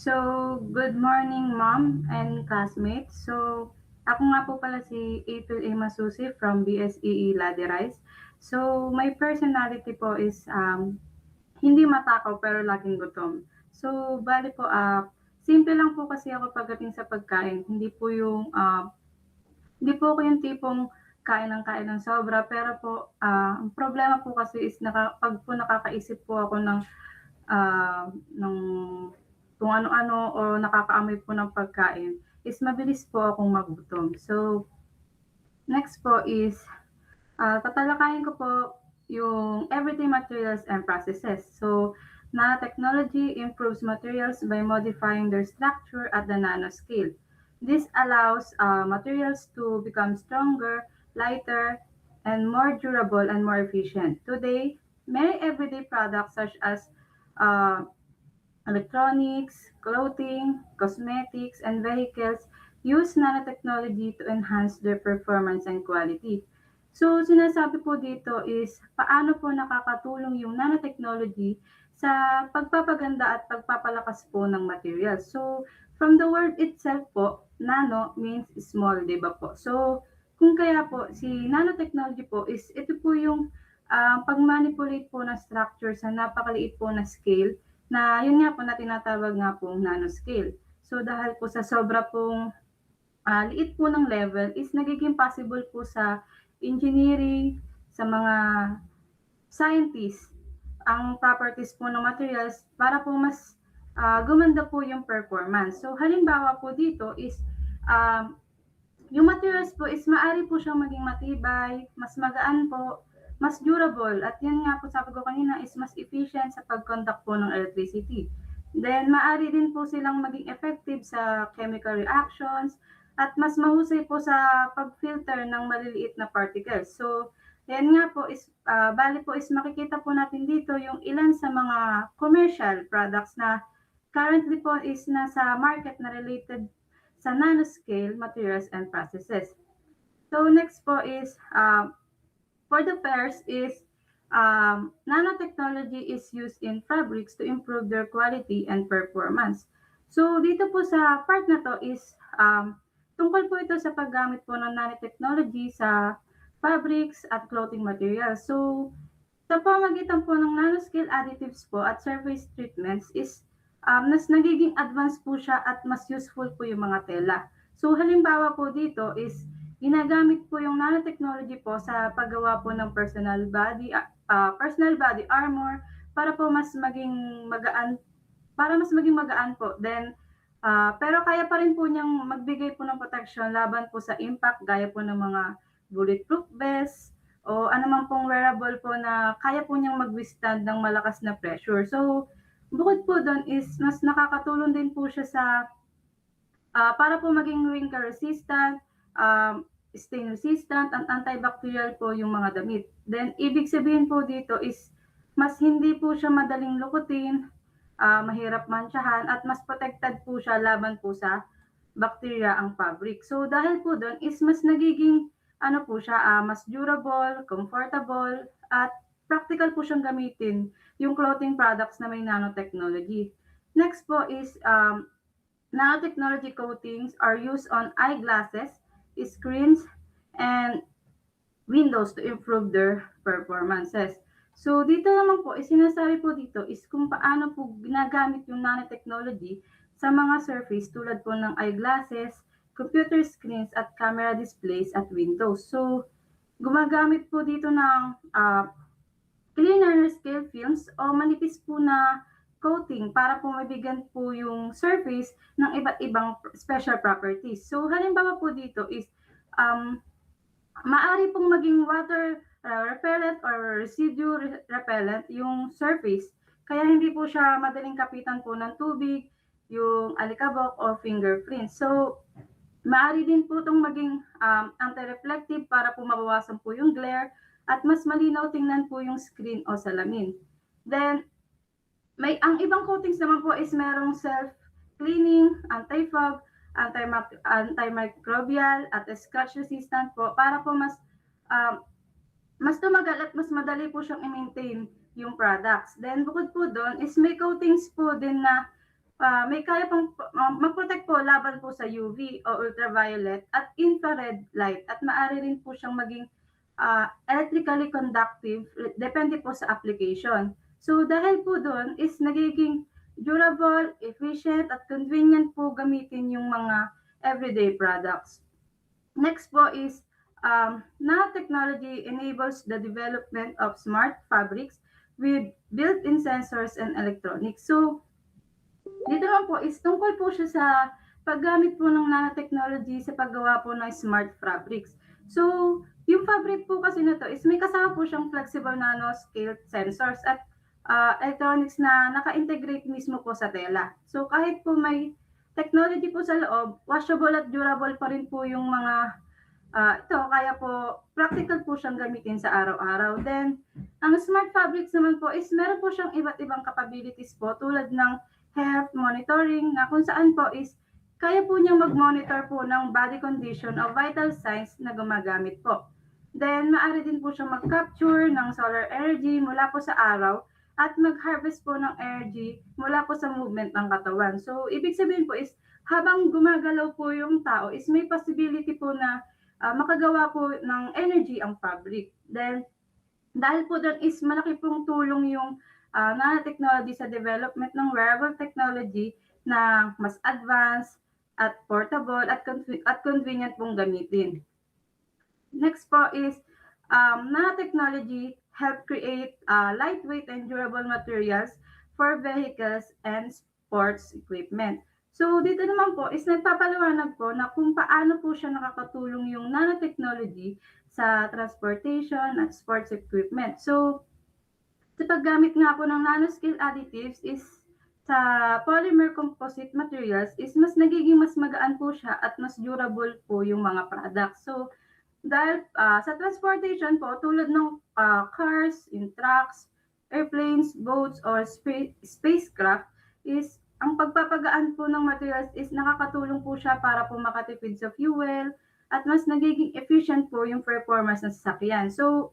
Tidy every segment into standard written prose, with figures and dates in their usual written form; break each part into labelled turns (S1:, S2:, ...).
S1: Good morning, ma'am and classmates. Ako nga po pala si April A. Masusi from BSEE Laderize. My personality po is hindi matakaw pero laging gutom. Bali po, simple lang po kasi ako pagdating sa pagkain. Hindi po ako yung tipong kain ng sobra. Pero po, ang problema po kasi is pag po nakakaisip po ako ng kung ano-ano o nakakaamoy po ng pagkain, is mabilis po akong magutom. Next po is, tatalakayin ko po yung everyday materials and processes. Nanotechnology improves materials by modifying their structure at the nanoscale. This allows materials to become stronger, lighter, and more durable and more efficient. Today, many everyday products such as uh, electronics, clothing, cosmetics, and vehicles use nanotechnology to enhance their performance and quality. Sinasabi po dito is paano po nakakatulong yung nanotechnology sa pagpapaganda at pagpapalakas po ng materials. From the word itself po, nano means small, di ba po? Kung kaya po, si nanotechnology po is ito po yung pag-manipulate po ng structure sa napakaliit po na scale na yun nga po na tinatawag nga pong nanoscale. Dahil po sa sobra pong liit po ng level is nagiging possible po sa engineering, sa mga scientists, ang properties po ng materials para po mas gumanda po yung performance. Halimbawa po dito is um, yung materials po is maaari po siyang maging matibay, mas magaan po, mas durable, at yun nga po sabi ko kanina is mas efficient sa pag-conduct po ng electricity. Then, maaari din po silang maging effective sa chemical reactions at mas mahusay po sa pag-filter ng maliliit na particles. Yan nga po is, bali po is makikita po natin dito yung ilan sa mga commercial products na currently po is nasa market na related sa nanoscale materials and processes. Next po is, for the pairs is, nanotechnology is used in fabrics to improve their quality and performance. Dito po sa part na to is, tungkol po ito sa paggamit po ng nanotechnology sa fabrics at clothing materials. Sa pamagitan po ng nanoscale additives po at surface treatments is mas nagiging advanced po siya at mas useful po yung mga tela. Halimbawa po dito is ginagamit po yung nanotechnology po sa paggawa po ng personal body armor para po mas maging magaan po. Then pero kaya pa rin po niyang magbigay po ng protection laban po sa impact gaya po ng mga bulletproof vest o anumang pong wearable po na kaya po niyang mag-withstand ng malakas na pressure. Bukod po doon is mas nakakatulong din po siya sa para po maging wrinkle resistant, stain resistant, and antibacterial po yung mga damit. Then, ibig sabihin po dito is mas hindi po siya madaling lukutin, mahirap mantsahan, at mas protected po siya laban po sa bacteria ang fabric. Dahil po doon is mas nagiging ano po siya, mas durable, comfortable, at practical po siyang gamitin yung clothing products na may nanotechnology. Next po is nanotechnology coatings are used on eyeglasses, screens, and windows to improve their performances. Dito naman po, sinasabi po dito is kung paano po ginagamit yung nanotechnology sa mga surface tulad po ng eyeglasses, computer screens, at camera displays at windows. Gumagamit po dito ng clear nanoscale films o manipis po na coating para po mabigyan po yung surface ng iba't ibang special properties. Halimbawa po dito is maaari pong maging water repellent or residue repellent yung surface. Kaya hindi po siya madaling kapitan po ng tubig, yung alikabok o fingerprints. Maaari din po itong maging anti-reflective para po mabawasan po yung glare at mas malinaw tingnan po yung screen o salamin. Then, ang ibang coatings naman po is merong self-cleaning, anti-fog, antimicrobial, at scratch resistant po para po mas tumagal at mas madali po siyang i-maintain yung products. Then bukod po doon is may coatings po din na may kaya pong mag-protect po laban po sa UV o ultraviolet at infrared light at maaari rin po siyang maging electrically conductive depende po sa application. So dahil po doon is nagiging durable, efficient at convenient po gamitin yung mga everyday products. Next po is nanotechnology enables the development of smart fabrics with built-in sensors and electronics. So dito naman po is tungkol po siya sa paggamit po ng nanotechnology sa paggawa po ng smart fabrics. So, yung fabric po kasi na to is may kasama po siyang flexible nanoscale sensors at electronics na naka-integrate mismo po sa tela. So, kahit po may technology po sa loob, washable at durable pa rin po yung mga ito, kaya po practical po siyang gamitin sa araw-araw. Then, ang smart fabrics naman po is meron po siyang iba't ibang capabilities po tulad ng health monitoring na kung saan po is kaya po niyang mag-monitor po ng body condition o vital signs na gumagamit po. Then, maaari din po siyang mag-capture ng solar energy mula po sa araw at mag-harvest po ng energy mula po sa movement ng katawan. So, ibig sabihin po is habang gumagalaw po yung tao is may possibility po na makagawa po ng energy ang fabric. Then, dahil po doon is malaki pong tulong yung nanotechnology sa development ng wearable technology na mas advanced at portable at convenient pong gamitin. Next po is nanotechnology help create lightweight and durable materials for vehicles and sports equipment. So dito naman po is nagpapaliwanag po na kung paano po siya nakakatulong yung nanotechnology sa transportation at sports equipment. So sa paggamit nga po ng nanoscale additives is sa polymer composite materials is mas magaan po siya at mas durable po yung mga products. So dahil sa transportation po, tulad ng cars, in trucks, airplanes, boats, or spacecraft, is ang pagpapagaan po ng materials is nakakatulong po siya para po makatipid sa fuel at mas nagiging efficient po yung performance ng sasakyan. So,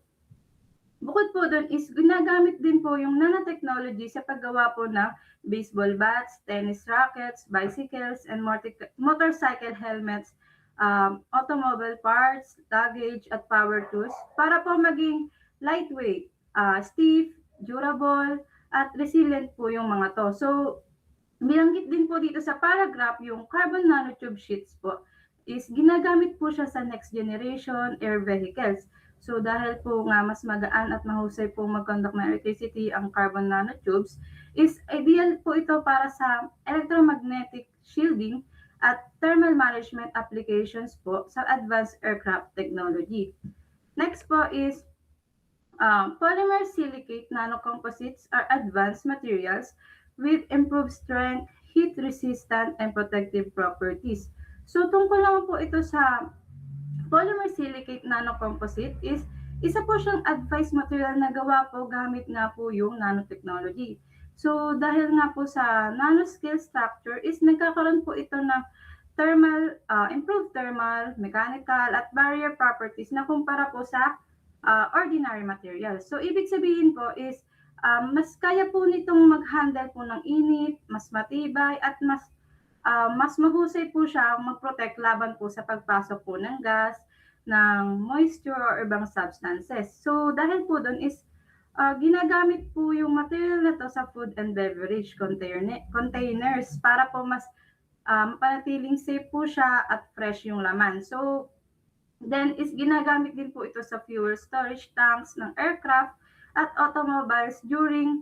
S1: bukod po doon is ginagamit din po yung nanotechnology sa paggawa po ng baseball bats, tennis rackets, bicycles, and motorcycle helmets, automobile parts, luggage, at power tools para po maging lightweight, stiff, durable, at resilient po yung mga to. So, binanggit din po dito sa paragraph yung carbon nanotube sheets po is ginagamit po siya sa next generation air vehicles. So dahil po nga mas magaan at mahusay po mag-conduct ng electricity ang carbon nanotubes, is ideal po ito para sa electromagnetic shielding at thermal management applications po sa advanced aircraft technology. Next po is polymer silicate nanocomposites are advanced materials with improved strength, heat resistant, and protective properties. So tungkol naman po ito sa polymer silicate nanocomposite is isa po siyang advanced material na gawa po gamit nga po yung nanotechnology. So dahil nga po sa nanoscale structure is nagkakaroon po ito ng improved thermal, mechanical, at barrier properties na kumpara po sa ordinary materials. So ibig sabihin po is mas kaya po nitong mag-handle po ng init, mas matibay at mas mahusay po siya mag-protect laban po sa pagpasok po ng gas, ng moisture or ibang substances. So dahil po doon is ginagamit po yung material na to sa food and beverage containers para po mas panatiling safe po siya at fresh yung laman. So then is ginagamit din po ito sa fuel storage tanks ng aircraft at automobiles during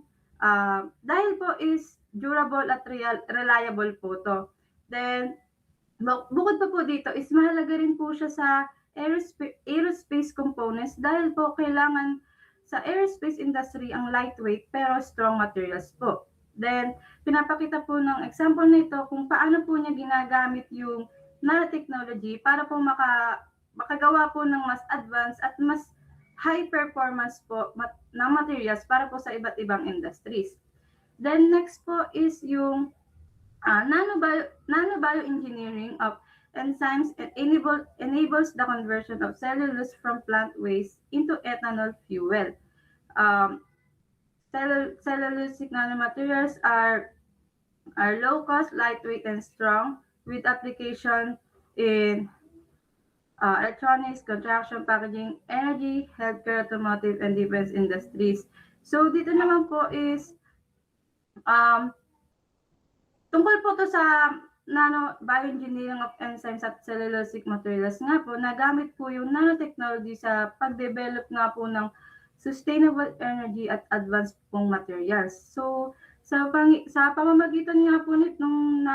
S1: dahil po is durable at reliable po to. Then bukod pa po dito is mahalaga rin po siya sa aerospace components dahil po kailangan sa aerospace industry ang lightweight pero strong materials po. Then pinapakita po ng example nito kung paano po niya ginagamit yung nanotechnology para po makagawa po ng mas advanced at mas high performance po ng materials para po sa iba't ibang industries. Then next po is yung nanobioengineering of enzymes enables the conversion of cellulose from plant waste into ethanol fuel. Cellulosic nanomaterials are are low cost, lightweight, and strong with application in electronics, construction, packaging, energy, healthcare, automotive, and defense industries. So dito naman po is um, tungkol po 'to sa bioengineering of enzymes at cellulosic materials nga po na gamit po yung nanotechnology sa pag-develop nga po ng sustainable energy at advanced pong materials. So sa pamamagitan nga po nitong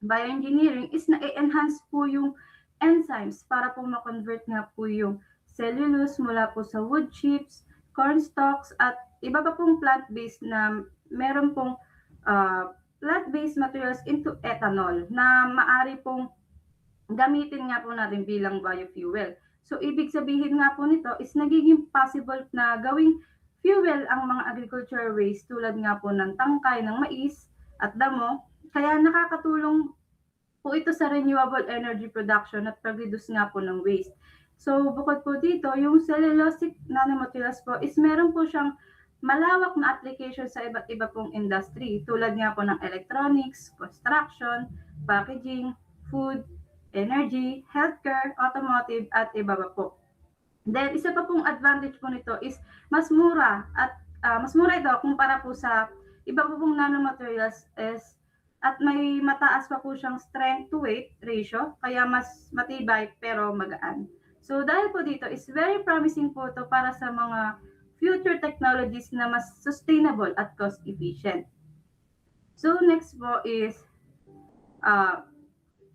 S1: bioengineering is na-enhance po yung enzymes para po ma-convert nga po yung cellulose mula po sa wood chips, corn stalks at iba pa pong plant-based na meron pong uh, plant-based materials into ethanol na maari pong gamitin nga po natin bilang biofuel. So ibig sabihin nga po nito is nagiging possible na gawing fuel ang mga agricultural waste tulad nga po ng tangkay ng mais at damo. Kaya nakakatulong po ito sa renewable energy production at pag-reduce nga po ng waste. So bukod po dito, yung cellulosic nanomaterials po is meron po siyang malawak na application sa iba't iba pong industry tulad nga po ng electronics, construction, packaging, food, energy, healthcare, automotive at iba pa po. Then isa pa pong advantage po nito is mas mura at mas mura ito kumpara po sa iba po pong nanomaterials is at may mataas pa po siyang strength to weight ratio kaya mas matibay pero magaan. So dahil po dito is very promising po ito para sa mga future technologies na mas sustainable at cost efficient. So next po is uh,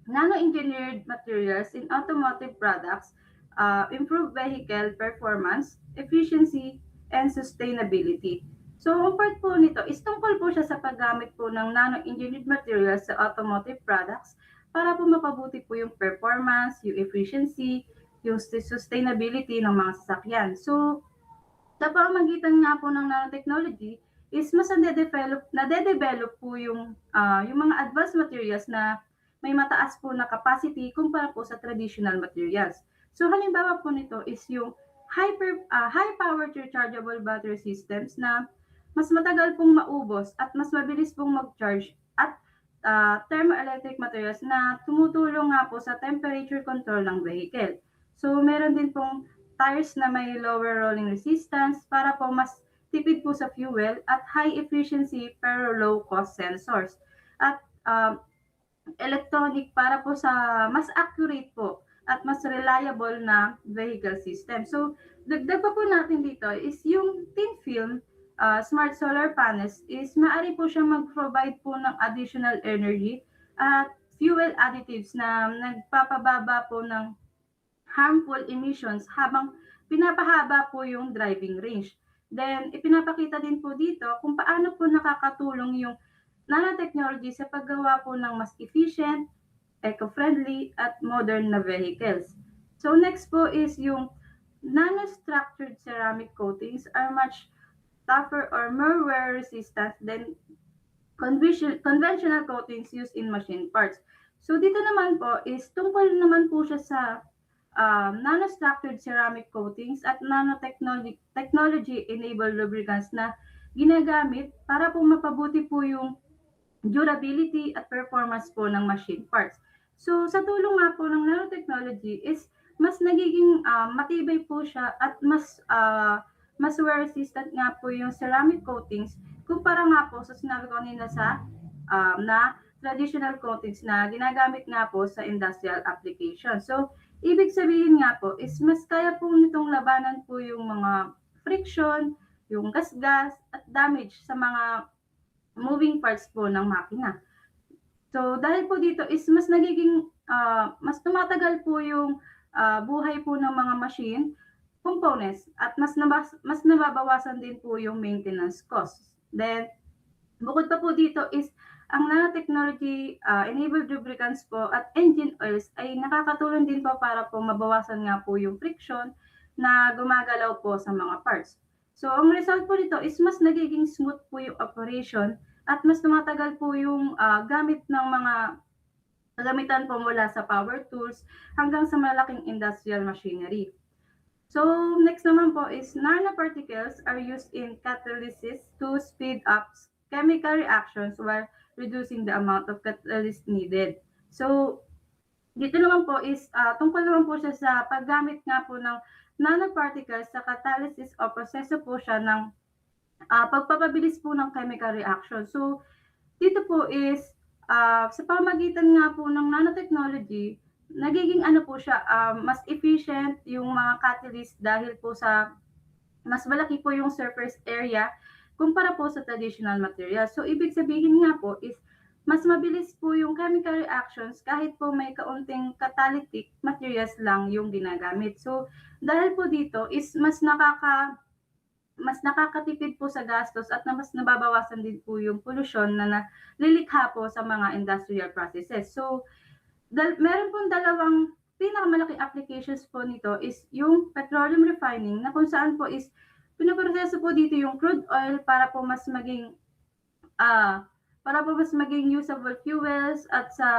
S1: nano-engineered materials in automotive products improve vehicle performance, efficiency, and sustainability. So, ang part po nito is tungkol po siya sa paggamit po ng nano-engineered materials sa automotive products para po mapabuti po yung performance, yung efficiency, yung sustainability ng mga sasakyan. So, sa pamamagitan nga po ng nanotechnology is mas nade-develop po yung mga advanced materials na may mataas po na capacity kumpara po sa traditional materials. So halimbawa po nito is yung high power rechargeable battery systems na mas matagal pong maubos at mas mabilis pong mag-charge at thermoelectric materials na tumutulong nga po sa temperature control ng vehicle. So meron din pong tires na may lower rolling resistance para po mas tipid po sa fuel at high efficiency pero low cost sensors. At electronic para po sa mas accurate po at mas reliable na vehicle system. So, dagdag pa po natin dito is yung thin film smart solar panels is maaari po siyang mag-provide po ng additional energy at fuel additives na nagpapababa po ng harmful emissions habang pinapahaba po yung driving range. Then, ipinapakita din po dito kung paano po nakakatulong yung nanotechnology sa paggawa po ng mas efficient, eco-friendly, at modern na vehicles. So next po is yung nanostructured ceramic coatings are much tougher or more wear resistant than conventional coatings used in machine parts. So dito naman po is tungkol naman po siya sa nanostructured ceramic coatings at nanotechnology-enabled lubricants na ginagamit para po mapabuti po yung durability at performance po ng machine parts. So sa tulong nga po ng nanotechnology is mas nagiging matibay po siya at mas wear resistant nga po yung ceramic coatings kumpara nga po sa sinabi ko kanina sa na traditional coatings na ginagamit nga po sa industrial application. So ibig sabihin nga po is mas kaya po nitong labanan po yung mga friction, yung gasgas at damage sa mga moving parts po ng makina. So dahil po dito is mas nagiging mas tumatagal po yung buhay po ng mga machine components at mas nababawasan din po yung maintenance costs. Then bukod pa po dito is ang nanotechnology enabled lubricants po at engine oils ay nakakatulong din po para po mabawasan nga po yung friction na gumagalaw po sa mga parts. So ang result po nito is mas nagiging smooth po yung operation at mas tumatagal po yung gamit ng mga kagamitan po mula sa power tools hanggang sa malaking industrial machinery. So next naman po is nanoparticles are used in catalysis to speed up chemical reactions while reducing the amount of catalyst needed. So, dito naman po is tungkol naman po siya sa paggamit nga po ng nanoparticles sa catalysis o proseso po siya ng pagpapabilis po ng chemical reaction. So, dito po is sa pamamagitan nga po ng nanotechnology, nagiging ano po siya, mas efficient yung mga catalyst dahil po sa mas malaki po yung surface area kumpara po sa traditional material. So, ibig sabihin nga po is mas mabilis po yung chemical reactions kahit po may kaunting catalytic materials lang yung ginagamit. So, dahil po dito is mas nakakatipid po sa gastos at mas nababawasan din po yung pollution na nalilikha po sa mga industrial processes. So, meron pong dalawang pinakamalaking applications po nito is yung petroleum refining na kung saan po is pinoproseso po dito yung crude oil para po mas maging usable fuels at sa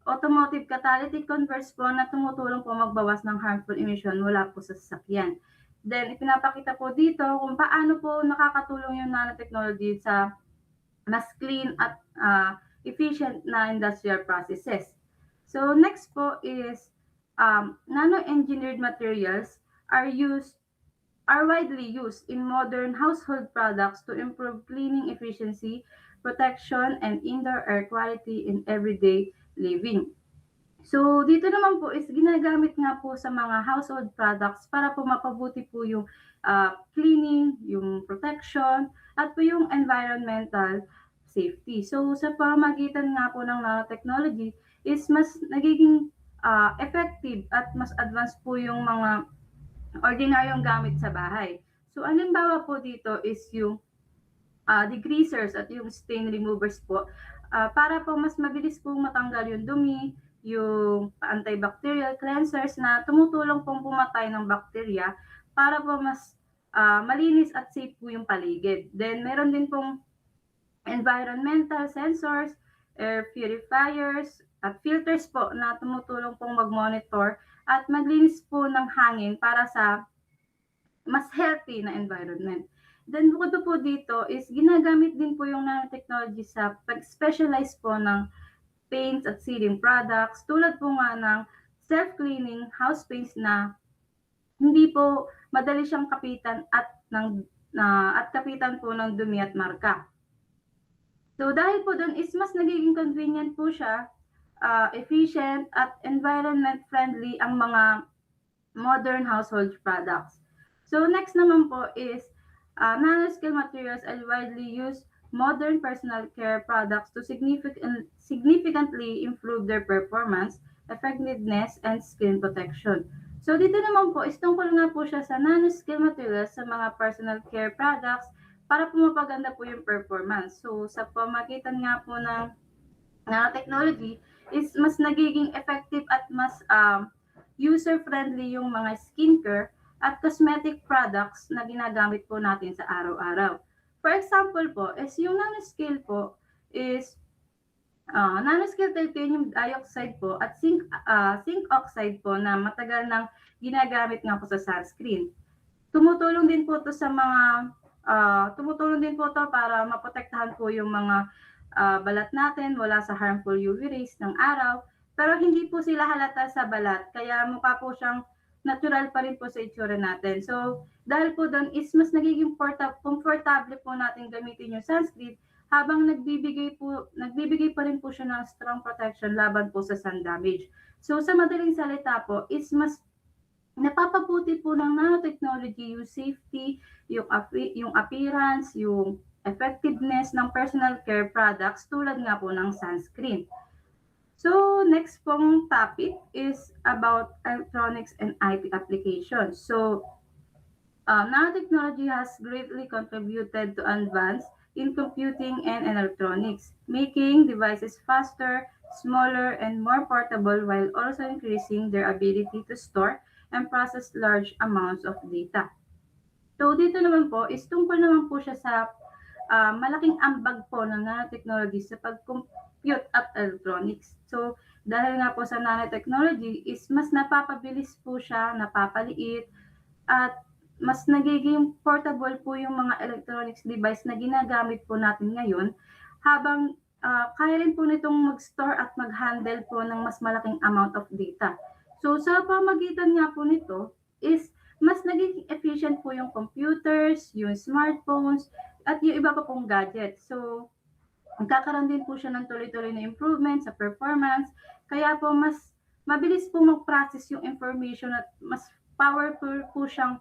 S1: automotive catalytic converters po na tumutulong po magbawas ng harmful emission mula po sa sasakyan. Then, ipinapakita po dito kung paano po nakakatulong yung nanotechnology sa mas clean at efficient na industrial processes. So, next po is nano-engineered materials are widely used in modern household products to improve cleaning efficiency, protection, and indoor air quality in everyday living. So, dito naman po is ginagamit nga po sa mga household products para po mapabuti po yung cleaning, yung protection, at po yung environmental safety. So, sa pamamagitan nga po ng nanotechnology is mas nagiging effective at mas advanced po yung mga ordinaryong gamit sa bahay. So, halimbawa po dito is yung degreasers at yung stain removers po para po mas mabilis pong matanggal yung dumi, yung antibacterial cleansers na tumutulong pong pumatay ng bakterya para po mas malinis at safe po yung paligid. Then, meron din pong environmental sensors, air purifiers, at filters po na tumutulong pong mag-monitor at maglinis po ng hangin para sa mas healthy na environment. Then bukod po dito is ginagamit din po yung nanotechnology sa pag-specialize po ng paints at sealing products tulad po nga ng self-cleaning house paints na hindi po madali siyang kapitan at kapitan po ng dumi at marka. So dahil po doon is mas nagiging convenient po siya, efficient at environment friendly ang mga modern household products. So next naman po is nanoscale materials are widely used modern personal care products to significantly improve their performance, effectiveness, and skin protection. So dito naman po, is tungkol nga po siya sa nanoscale materials sa mga personal care products para po mapaganda po yung performance. So sa pamagitan nga po ng nanotechnology is mas nagiging effective at mas user-friendly yung mga skincare at cosmetic products na ginagamit po natin sa araw-araw. For example po, is yung nanoscale po is nanoscale titanium dioxide po at zinc oxide po na matagal nang ginagamit nga po sa sunscreen. Tumutulong din po to para maprotektahan po yung mga balat natin wala sa harmful UV rays ng araw, pero hindi po sila halata sa balat, kaya mukha po siyang natural pa rin po sa itsura natin. So, dahil po doon is mas nagiging comfortable po natin gamitin yung sunscreen habang nagbibigay pa rin po siya ng strong protection laban po sa sun damage. So, sa madaling salita po is mas napapabuti po ng nanotechnology yung safety, yung appearance, yung effectiveness ng personal care products tulad nga po ng sunscreen. So, next pong topic is about electronics and IT applications. So, nanotechnology has greatly contributed to advance in computing and electronics, making devices faster, smaller, and more portable while also increasing their ability to store and process large amounts of data. So, dito naman po, is tungkol naman po siya sa malaking ambag po ng nanotechnology sa pag-compute at electronics. So, dahil nga po sa nanotechnology is mas napapabilis po siya, napapaliit, at mas nagiging portable po yung mga electronics device na ginagamit po natin ngayon habang kaya rin po nitong mag-store at mag-handle po ng mas malaking amount of data. So sa pamamagitan nga po nito is mas naging efficient po yung computers, yung smartphones, at yung iba pa pong gadgets. So magkakaroon din po siya ng tuloy-tuloy na improvement sa performance. Kaya po mas mabilis po mag-process yung information at mas powerful po siyang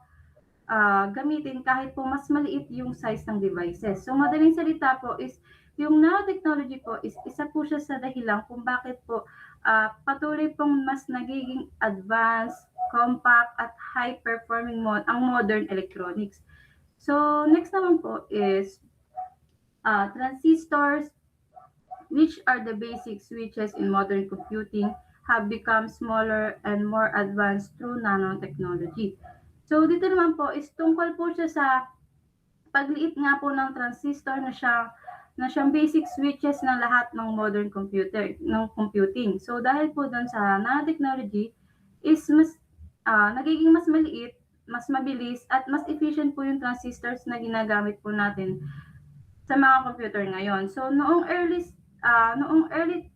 S1: gamitin kahit po mas maliit yung size ng devices. So madaling salita po is yung nanotechnology po is isa po siya sa dahilan kung bakit po patuloy pong mas nagiging advanced, compact at high performing ang modern electronics. So next naman po is transistors, which are the basic switches in modern computing, have become smaller and more advanced through nanotechnology. So dito naman po is tungkol po siya sa pagliit nga po ng transistor na siyang basic switches ng lahat ng modern computing. So dahil po doon sa nanotechnology is mas nagiging mas maliit, mas mabilis at mas efficient po yung transistors na ginagamit po natin sa mga computer ngayon. So noong early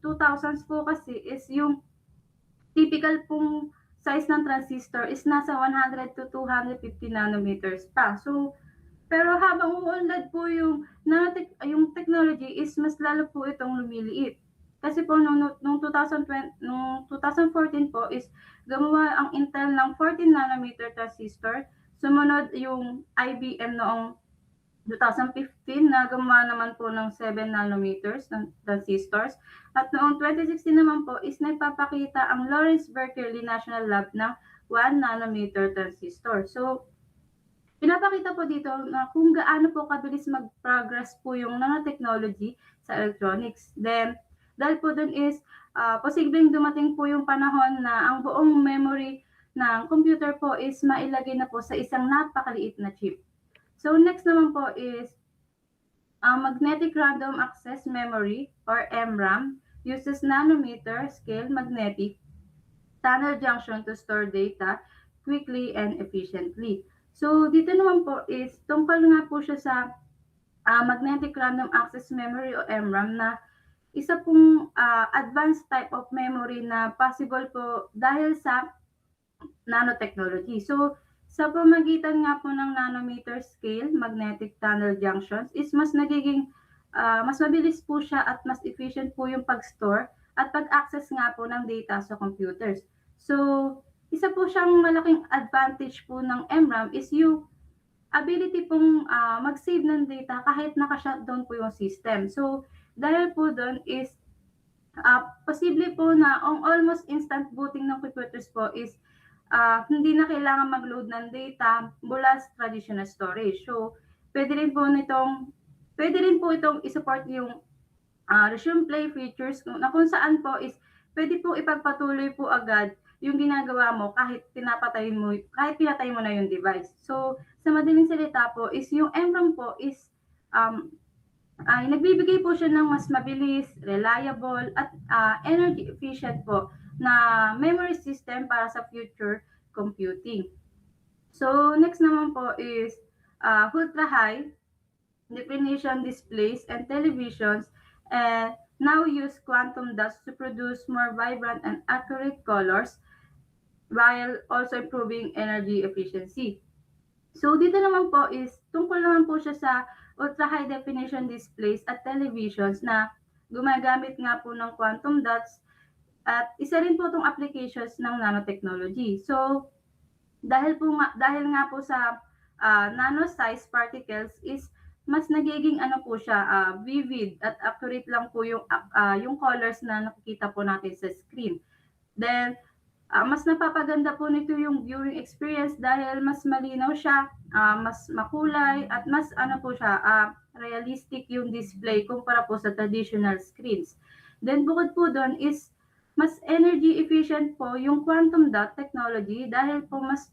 S1: 2000s po kasi is yung typical pong size ng transistor is nasa 100 to 250 nanometers pa. So pero habang umuunlad po yung technology is mas lalo po itong lumiliit. Kasi po nung 2014 po is gumawa ang Intel ng 14 nanometer transistor. Sumunod yung IBM noong 2015 na gumawa naman po ng 7 nanometers ng transistors. At noong 2016 naman po is nagpapakita ang Lawrence Berkeley National Lab ng 1 nanometer transistor. So, pinapakita po dito na kung gaano po kabilis mag-progress po yung nanotechnology sa electronics. Then, dahil po dun is posibleng dumating po yung panahon na ang buong memory ng computer po is mailagay na po sa isang napakaliit na chip. So next naman po is magnetic random access memory or MRAM uses nanometer scale magnetic tunnel junction to store data quickly and efficiently. So dito naman po is tungkol nga po siya sa magnetic random access memory o MRAM na isa pong advanced type of memory na possible po dahil sa nanotechnology. So sa pamagitan nga po ng nanometer scale magnetic tunnel junctions is mas mas mabilis po siya at mas efficient po yung pag-store at pag-access nga po ng data sa computers. So, isa po siyang malaking advantage po ng MRAM is yung ability pong mag-save ng data kahit naka-shutdown po yung system. So, dahil po doon is posible po na ang almost instant booting ng computers po is hindi na kailangan mag-load ng data mula sa traditional storage. So, pwede rin po itong i-support yung resume play features na kung saan po is pwede po ipagpatuloy po agad yung ginagawa mo kahit pinatay mo na yung device. So, sa madaling salita po is yung MRAM po is nagbibigay po siya ng mas mabilis, reliable at energy efficient po na memory system para sa future computing. So next naman po is ultra high definition displays and televisions and now use quantum dots to produce more vibrant and accurate colors while also improving energy efficiency. So dito naman po is tungkol naman po siya sa ultra high definition displays at televisions na gumagamit nga po ng quantum dots at isa rin po itong applications ng nanotechnology. So, dahil nga po sa nano-size particles is mas nagiging po siya, vivid at accurate lang po yung colors na nakikita po natin sa screen. Then, mas napapaganda po nito yung viewing experience dahil mas malinaw siya, mas makulay at mas po siya, realistic yung display kumpara po sa traditional screens. Then bukod po doon is mas energy efficient po yung quantum dot technology dahil po mas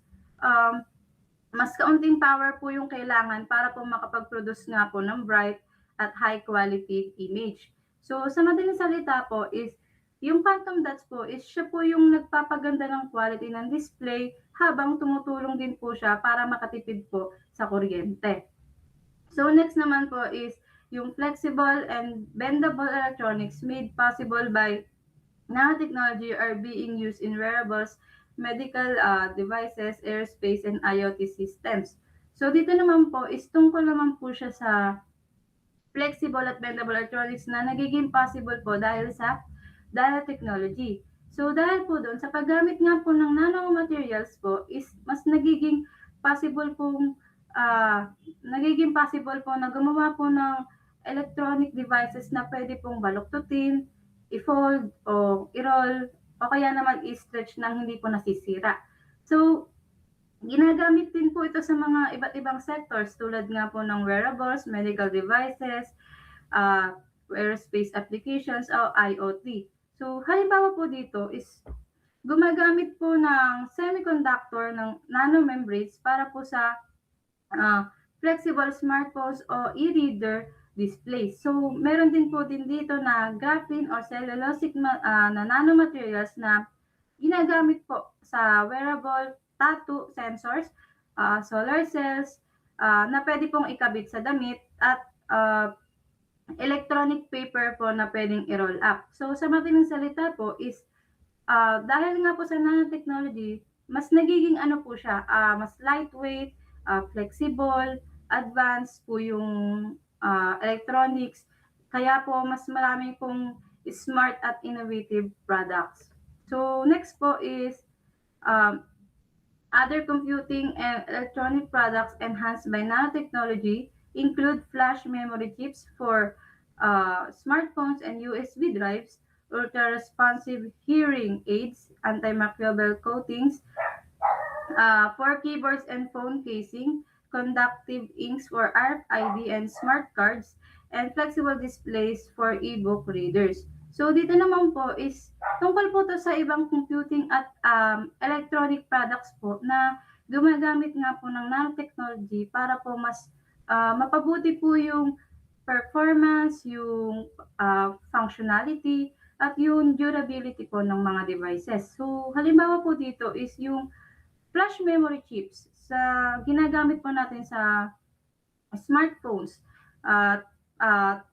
S1: kaunting power po yung kailangan para po makapag-produce nga po ng bright at high quality image. So sa madaling salita po is yung quantum dots po is siya po yung nagpapaganda ng quality ng display habang tumutulong din po siya para makatipid po sa kuryente. So next naman po is yung flexible and bendable electronics made possible by nanotechnology are being used in wearables, medical devices, aerospace, and IoT systems. So dito naman po is tungkol naman po siya sa flexible at bendable electronics na nagiging possible po dahil sa nanotechnology. So dahil po doon, sa paggamit nga po ng nanomaterials po is mas nagiging possible po na gumawa po ng electronic devices na pwede pong baluktutin, i-fold o i-roll o kaya naman i-stretch nang hindi po nasisira. So ginagamit din po ito sa mga iba't ibang sectors tulad nga po ng wearables, medical devices, uh, aerospace applications o IoT. So halimbawa po dito is gumagamit po ng semiconductor ng nanomembranes para po sa flexible smartphones o e-reader displays. So meron din po din dito na graphene or cellulosic na nanomaterials na ginagamit po sa wearable tattoo sensors, solar cells, na pwede pong ikabit sa damit at electronic paper po na pwedeng i-roll up. So sa madaling salita po is dahil nga po sa nanotechnology, mas nagiging ano po siya, mas lightweight, flexible, advanced po yung electronics. Kaya po mas marami pong smart at innovative products. So next po is other computing and electronic products enhanced by nanotechnology include flash memory chips for smartphones and USB drives, ultra-responsive hearing aids, antimicrobial coatings for keyboards and phone casing, conductive inks for RFID and smart cards, and flexible displays for e-book readers. So dito naman po is tungkol po to sa ibang computing at electronic products po na gumagamit nga po ng nanotechnology para po mas mapabuti po yung performance, yung functionality, at yung durability po ng mga devices. So halimbawa po dito is yung flash memory chips sa ginagamit po natin sa smartphones at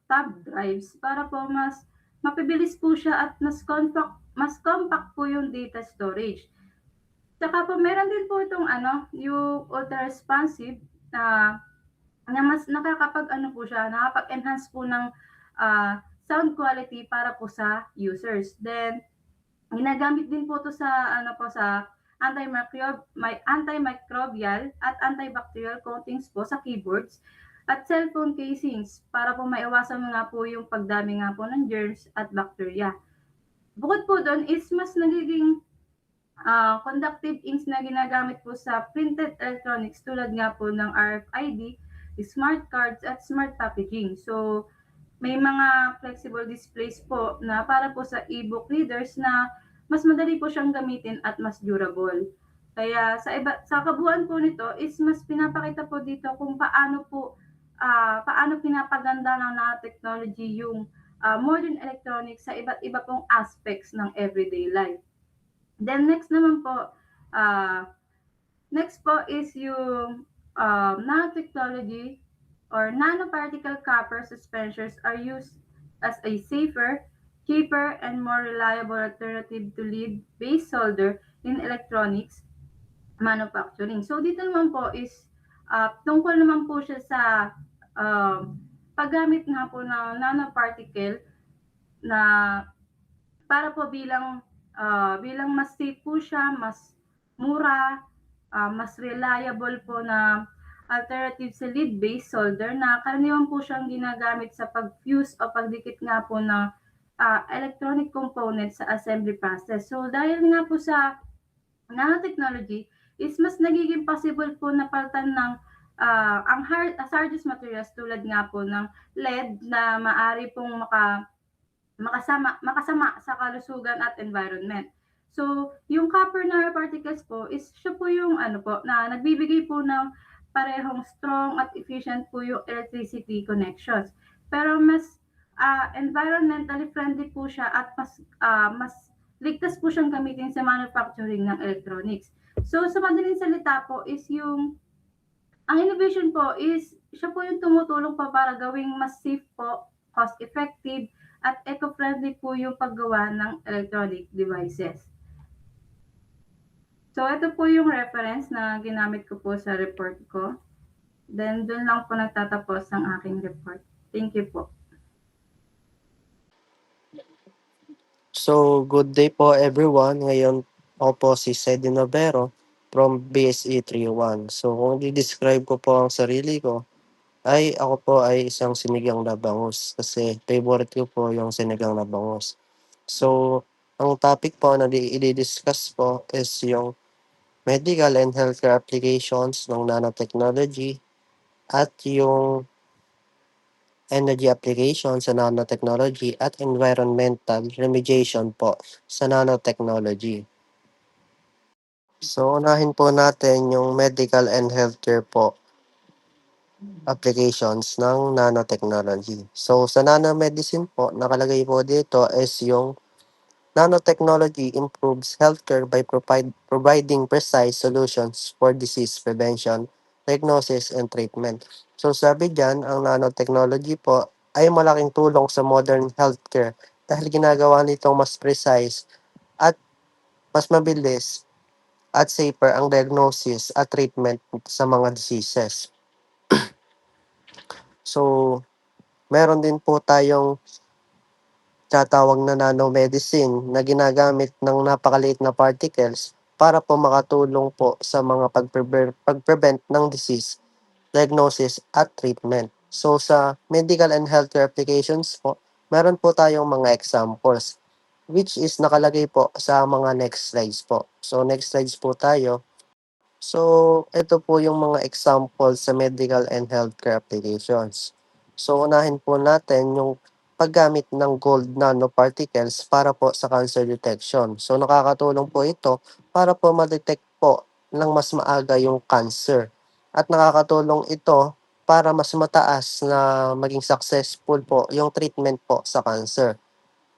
S1: tab drives para po mas mapibilis po siya at mas compact po yung data storage. Saka po meron din po itong yung ultra responsive na mas nakakapag-enhance po ng sound quality para po sa users. Then ginagamit din po to sa sa antimicrobial at antibacterial coatings po sa keyboards at cellphone casings para po maiwasan nga po yung pagdami nga po ng germs at bacteria. Bukod po doon is mas nagiging conductive inks na ginagamit po sa printed electronics tulad nga po ng RFID, smart cards at smart packaging. So may mga flexible displays po na para po sa e-book readers na mas madali po siyang gamitin at mas durable. Kaya sa kabuuan po nito is mas pinapakita po dito kung paano pinapaganda ng nanotechnology yung modern electronics sa iba't iba pong aspects ng everyday life. Then next po is yung nanotechnology or nanoparticle copper suspensions are used as a safer, cheaper, and more reliable alternative to lead-based solder in electronics manufacturing. So dito naman po is tungkol naman po siya sa paggamit nga po ng nanoparticle na para po bilang mas safe po siya, mas mura, mas reliable po na alternative sa lead-based solder na karaniwan po siyang ginagamit sa pag-fuse o pagdikit nga po ng electronic components sa assembly process. So dahil nga po sa nanotechnology is mas nagiging possible po na palitan ng ang hazardous materials tulad nga po ng lead na maari pong makasama sa kalusugan at environment. So, yung copper nanoparticles po is siya po yung na nagbibigay po ng parehong strong at efficient po yung electricity connections. Pero mas environmentally friendly po siya at mas ligtas po siyang gamitin sa manufacturing ng electronics. So, sa madaling salita po is ang innovation po is siya po yung tumutulong pa para gawing mas safe po, cost effective, at eco-friendly po yung paggawa ng electronic devices. So, ito po yung reference na ginamit ko po sa report ko. Then, dun lang po nagtatapos ang aking report. Thank you po.
S2: So, good day po everyone. Ngayon ako po si Sedi Novero from BSE 31. So, kung di-describe ko po ang sarili ko, ay ako po ay isang sinigang na bangus kasi favorite ko po yung sinigang na bangus. So, ang topic po na i-discuss po is yung medical and healthcare applications ng nanotechnology at yung energy application sa nanotechnology at environmental remediation po sa nanotechnology. So, unahin po natin yung medical and healthcare po applications ng nanotechnology. So, sa nanomedicine po, nakalagay po dito is yung nanotechnology improves healthcare by providing precise solutions for disease prevention, diagnosis, and treatment. So sabi dyan, ang nanotechnology po ay malaking tulong sa modern healthcare dahil ginagawa nitong mas precise at mas mabilis at safer ang diagnosis at treatment sa mga diseases. So, meron din po tayong tinatawag na nanomedicine na ginagamit ng napakaliit na particles para po makatulong po sa mga pag-prevent ng disease, diagnosis at treatment. So sa medical and healthcare applications po, meron po tayong mga examples which is nakalagay po sa mga next slides po. So next slides po tayo. So, ito po yung mga example sa medical and healthcare applications. So, unahin po natin yung paggamit ng gold nanoparticles para po sa cancer detection. So, nakakatulong po ito para po ma-detect po ng mas maaga yung cancer. At nakakatulong ito para mas mataas na maging successful po yung treatment po sa cancer.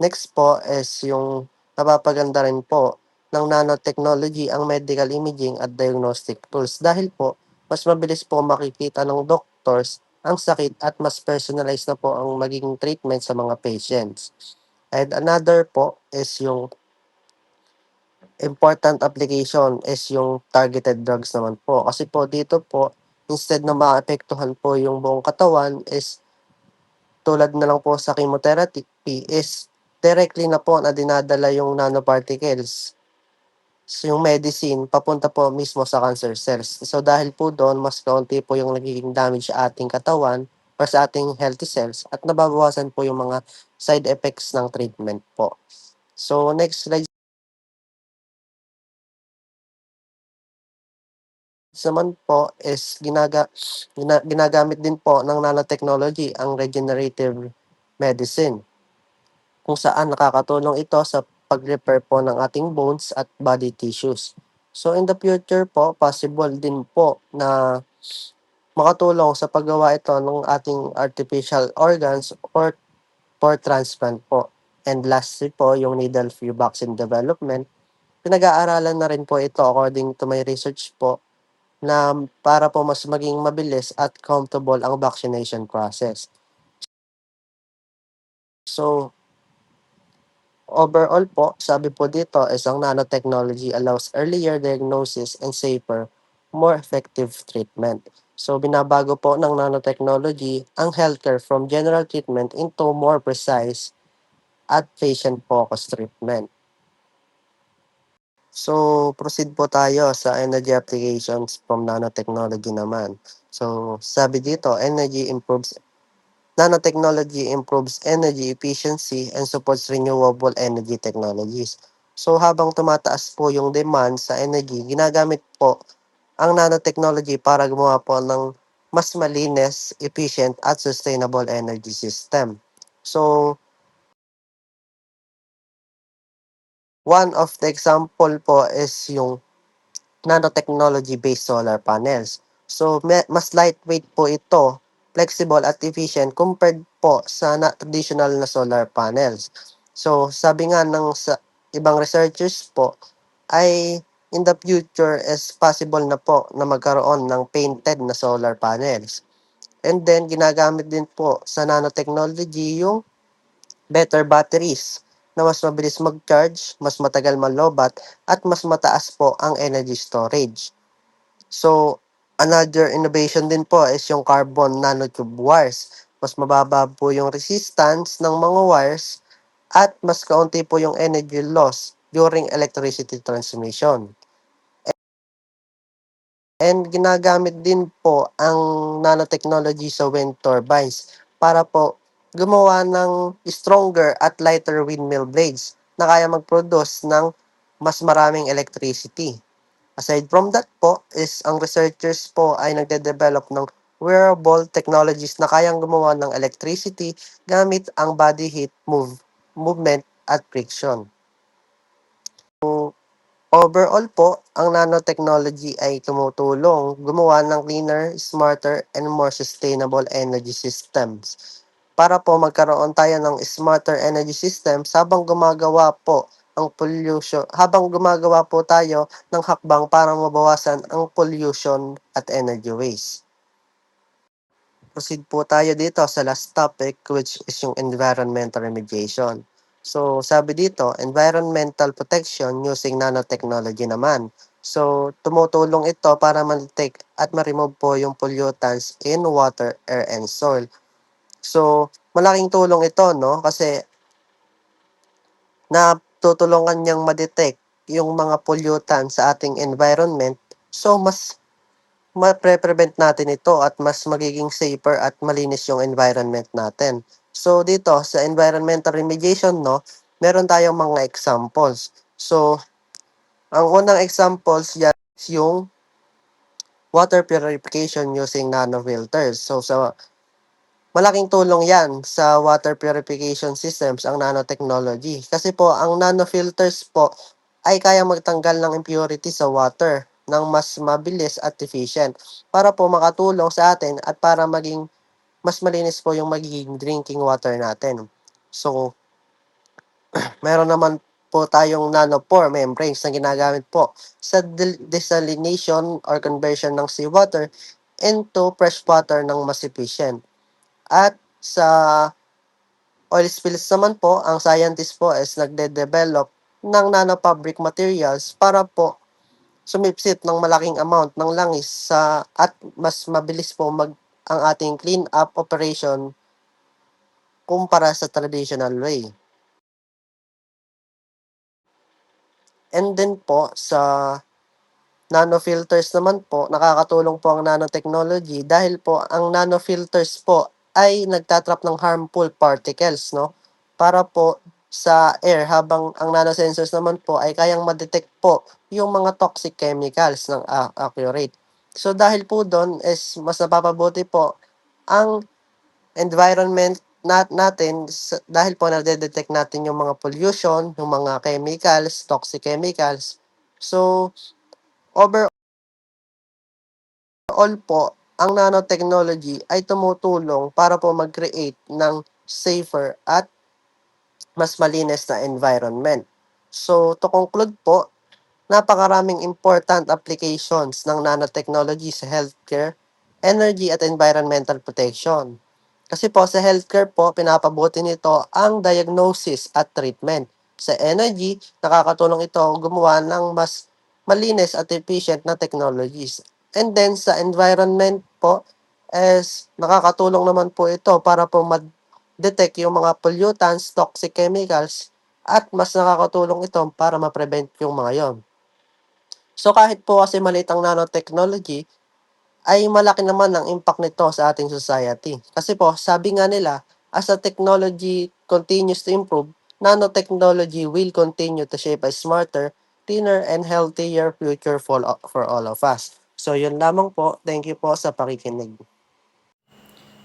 S2: Next po is yung napapaganda rin po ng nanotechnology ang medical imaging at diagnostic tools dahil po mas mabilis po makikita ng doctors ang sakit at mas personalized na po ang magiging treatment sa mga patients. And another po is yung important application is yung targeted drugs naman po. Kasi po dito po, instead na maapektuhan po yung buong katawan is tulad na lang po sa chemotherapy is directly na po na dinadala yung nanoparticles. So, yung medicine papunta po mismo sa cancer cells. So dahil po doon, mas kaunti po yung nagiging damage sa ating katawan or sa ating healthy cells at nababawasan po yung mga side effects ng treatment po. So next slide naman po is ginagamit din po ng nanotechnology ang regenerative medicine kung saan nakakatulong ito sa pag-repair po ng ating bones at body tissues. So in the future po, possible din po na makatulong sa paggawa ito ng ating artificial organs or for transplant po. And lastly po, yung needle-free vaccine development. Pinag-aaralan na rin po ito according to my research po na para po mas maging mabilis at comfortable ang vaccination process. So, overall po, sabi po dito, isang nanotechnology allows earlier diagnosis and safer, more effective treatment. So, binabago po ng nanotechnology ang healthcare from general treatment into more precise at patient-focused treatment. So, proceed po tayo sa energy applications from nanotechnology naman. So, sabi dito, nanotechnology improves energy efficiency and supports renewable energy technologies. So, habang tumataas po yung demand sa energy, ginagamit po ang nanotechnology para gumawa po ng mas malinis, efficient at sustainable energy system. So, one of the example po is yung nanotechnology-based solar panels. So, mas lightweight po ito, flexible at efficient compared po sa traditional na solar panels. So, sabi nga ng sa ibang researchers po, ay in the future is possible na po na magkaroon ng painted na solar panels. And then ginagamit din po sa nanotechnology yung better batteries na mas mabilis mag-charge, mas matagal malobat, at mas mataas po ang energy storage. So, another innovation din po is yung carbon nanotube wires. Mas mababa po yung resistance ng mga wires at mas kaunti po yung energy loss during electricity transmission. And ginagamit din po ang nanotechnology sa wind turbines para po gumawa ng stronger at lighter windmill blades na kaya mag-produce ng mas maraming electricity. Aside from that po is ang researchers po ay nagde-develop ng wearable technologies na kayang gumawa ng electricity gamit ang body heat movement at friction. Overall po, ang nanotechnology ay tumutulong gumawa ng cleaner, smarter, and more sustainable energy systems. Para po magkaroon tayo ng smarter energy systems habang gumagawa po tayo ng hakbang para mabawasan ang pollution at energy waste. Proceed po tayo dito sa last topic, which is yung environmental remediation. So, sabi dito, environmental protection using nanotechnology naman. So, tumutulong ito para ma-detect at ma-remove po yung pollutants in water, air, and soil. So, malaking tulong ito, no? Kasi natutulungan niyang ma-detect yung mga pollutants sa ating environment. So, mas mapre-prevent natin ito at mas magiging safer at malinis yung environment natin. So dito sa environmental remediation, no, meron tayong mga examples. So ang unang examples yan is yung water purification using nanofilters. So sa malaking tulong yan sa water purification systems ang nanotechnology. Kasi po ang nanofilters po ay kaya magtanggal ng impurity sa water ng mas mabilis at efficient para po makatulong sa atin at para maging mas malinis po yung magiging drinking water natin. So, meron naman po tayong nanopore membranes na ginagamit po sa desalination or conversion ng seawater into fresh water ng mas efficient. At sa oil spills naman po, ang scientist po is nagde-develop ng nanofabric materials para po sumipsip ng malaking amount ng langis at mas mabilis po ang ating clean up operation kumpara sa traditional way. And then po sa nanofilters naman po, nakakatulong po ang nanotechnology dahil po ang nanofilters po ay nagtatrap ng harmful particles, no? Para po sa air habang ang nanosensors naman po ay kayang ma-detect po yung mga toxic chemicals ng accurate. So dahil po doon is mas napapabuti po ang environment natin dahil po nade-detect natin yung mga pollution, yung mga chemicals, toxic chemicals. So overall po, ang nanotechnology ay tumutulong para po mag-create ng safer at mas malinis na environment. So, to conclude po, napakaraming important applications ng nanotechnology sa healthcare, energy at environmental protection. Kasi po sa healthcare po, pinapabuti nito ang diagnosis at treatment. Sa energy, nakakatulong ito gumawa ng mas malinis at efficient na technologies. And then sa environment po, nakakatulong naman po ito para po detect yung mga pollutants, toxic chemicals, at mas nakakatulong ito para ma-prevent yung mga yon. So kahit po kasi maliit ang nanotechnology, ay malaki naman ang impact nito sa ating society. Kasi po, sabi nga nila, as a technology continues to improve, nanotechnology will continue to shape a smarter, cleaner, and healthier future for all of us. So yun lamang po. Thank you po sa pakikinig.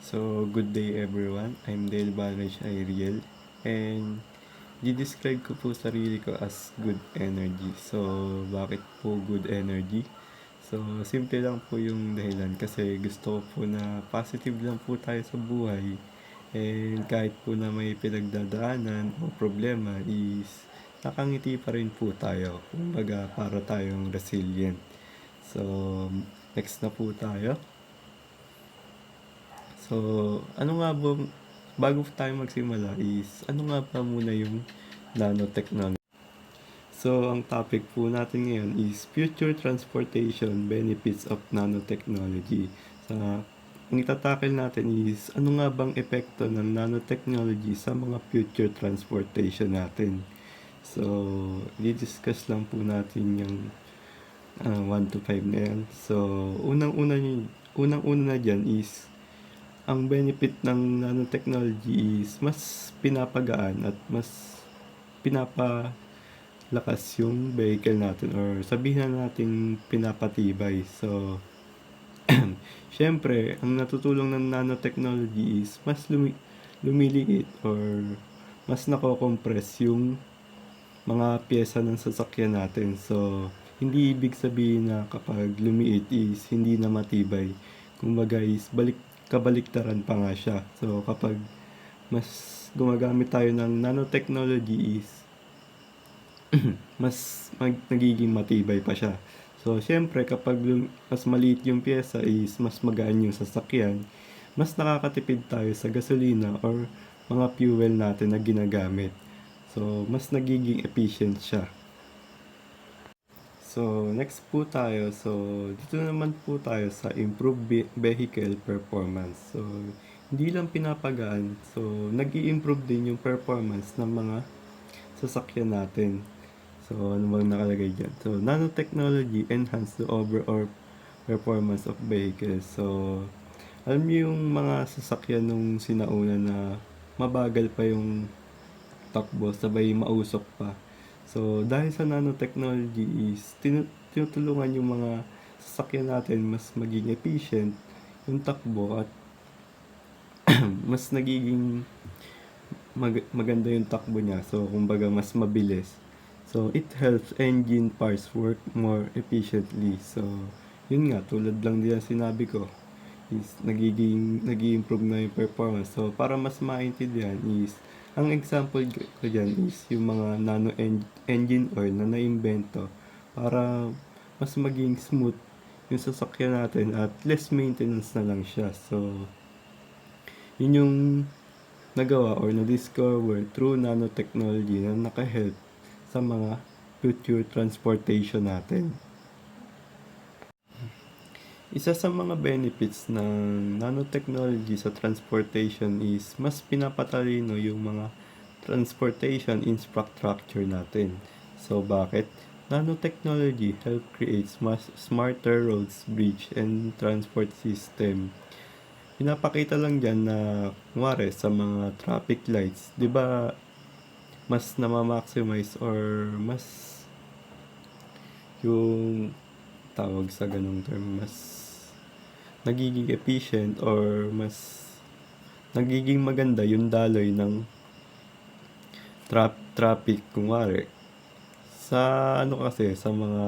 S3: So, good day everyone. I'm Dale Balmage Ariel and di-describe ko po sarili ko as good energy. So, bakit po good energy? So, simple lang po yung dahilan kasi gusto ko po na positive lang po tayo sa buhay. And kahit po na may pinagdadaanan o problema is nakangiti pa rin po tayo. Kumbaga para tayong resilient. So, next na po tayo. So, ano nga ba, bago tayo magsimula is, ano nga ba muna yung nanotechnology? So, ang topic po natin ngayon is Future Transportation Benefits of Nanotechnology. Sa ang itatakil natin is ano nga bang epekto ng nanotechnology sa mga future transportation natin. So, di-discuss lang po natin yung 1 to 5 na yan. So, unang-una na dyan is ang benefit ng nanotechnology is mas pinapagaan at mas pinapalakas yung vehicle natin or sabihin na natin pinapatibay. So, syempre, ang natutulong ng nanotechnology is mas lumiliit or mas nako-compress yung mga pyesa ng sasakyan natin. So, hindi ibig sabihin na kapag lumiit is hindi na matibay. Kumbaga is kabaliktaran pa nga siya. So, kapag mas gumagamit tayo ng nanotechnology is mas nagiging matibay pa siya. So, syempre, kapag mas maliit yung pyesa is mas magaan yung sasakyan, mas nakakatipid tayo sa gasolina or mga fuel natin na ginagamit. So, mas nagiging efficient siya. So, next po tayo. So, dito naman po tayo sa improved vehicle performance. So, hindi lang pinapagaan. So, nag-i-improve din yung performance ng mga sasakyan natin. So, ano bang nakalagay dyan? So, nanotechnology enhance the overall performance of vehicles. So, alam niyo yung mga sasakyan nung sinauna na mabagal pa yung takbo, sabay mausok pa. So, dahil sa nanotechnology is tinutulungan yung mga sasakyan natin mas maging efficient yung takbo at mas nagiging maganda yung takbo niya. So, kumbaga mas mabilis. So, it helps engine parts work more efficiently. So, yun nga, tulad lang din ang sinabi ko is nag-i-improve na yung performance. So, para mas maintindihan is ang example ko dyan is yung mga nano engine oil na naimbento para mas maging smooth yung sasakyan natin at less maintenance na lang siya. So, yun yung nagawa or na-discover through nanotechnology na naka-help sa mga future transportation natin. Isa sa mga benefits ng nanotechnology sa transportation is mas pinapatalino yung mga transportation infrastructure natin. So, bakit? Nanotechnology help create smarter roads, bridge, and transport system. Pinapakita lang dyan na, kunwari, sa mga traffic lights, di ba, mas namamaximize or mas yung tawag sa ganong term, mas nagiging efficient or mas nagiging maganda yung daloy ng traffic, kunwari sa ano kasi sa mga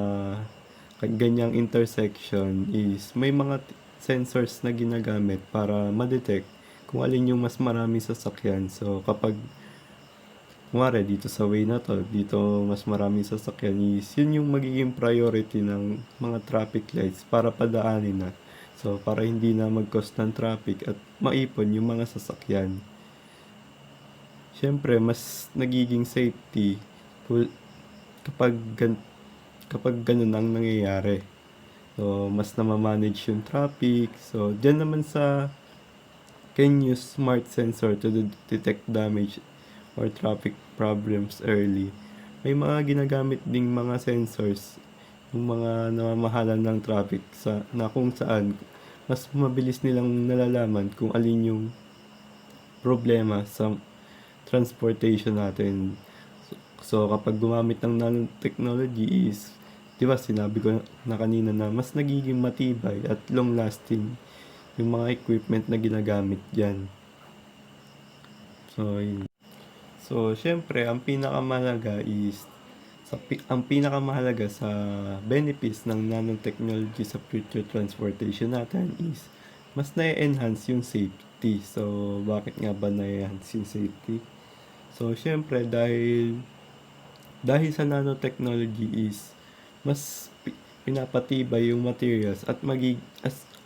S3: ganyang intersection is may mga sensors na ginagamit para ma-detect kung alin yung mas marami sasakyan. So kapag kunwari dito sa way na to, dito mas maraming sasakyan is yun yung magiging priority ng mga traffic lights para padaanin na. So, para hindi na mag-cause ng traffic at maipon yung mga sasakyan. Siyempre, mas nagiging safety kapag ganun ang nangyayari. So, mas namamanage yung traffic. So, dyan naman sa can use smart sensor to detect damage or traffic problems early. May mga ginagamit ding mga sensors yung mga namamahalan ng traffic na kung saan mas mabilis nilang nalalaman kung alin yung problema sa transportation natin. So kapag gumamit ng nanotechnology is, di ba sinabi ko na kanina na mas nagiging matibay at long lasting yung mga equipment na ginagamit dyan. So, syempre, ang pinakamahalaga sa benefits ng nanotechnology sa future transportation natin is mas na-enhance yung safety. So, bakit nga ba na-enhance yung safety? So, syempre, dahil sa nanotechnology is mas pinapatibay yung materials at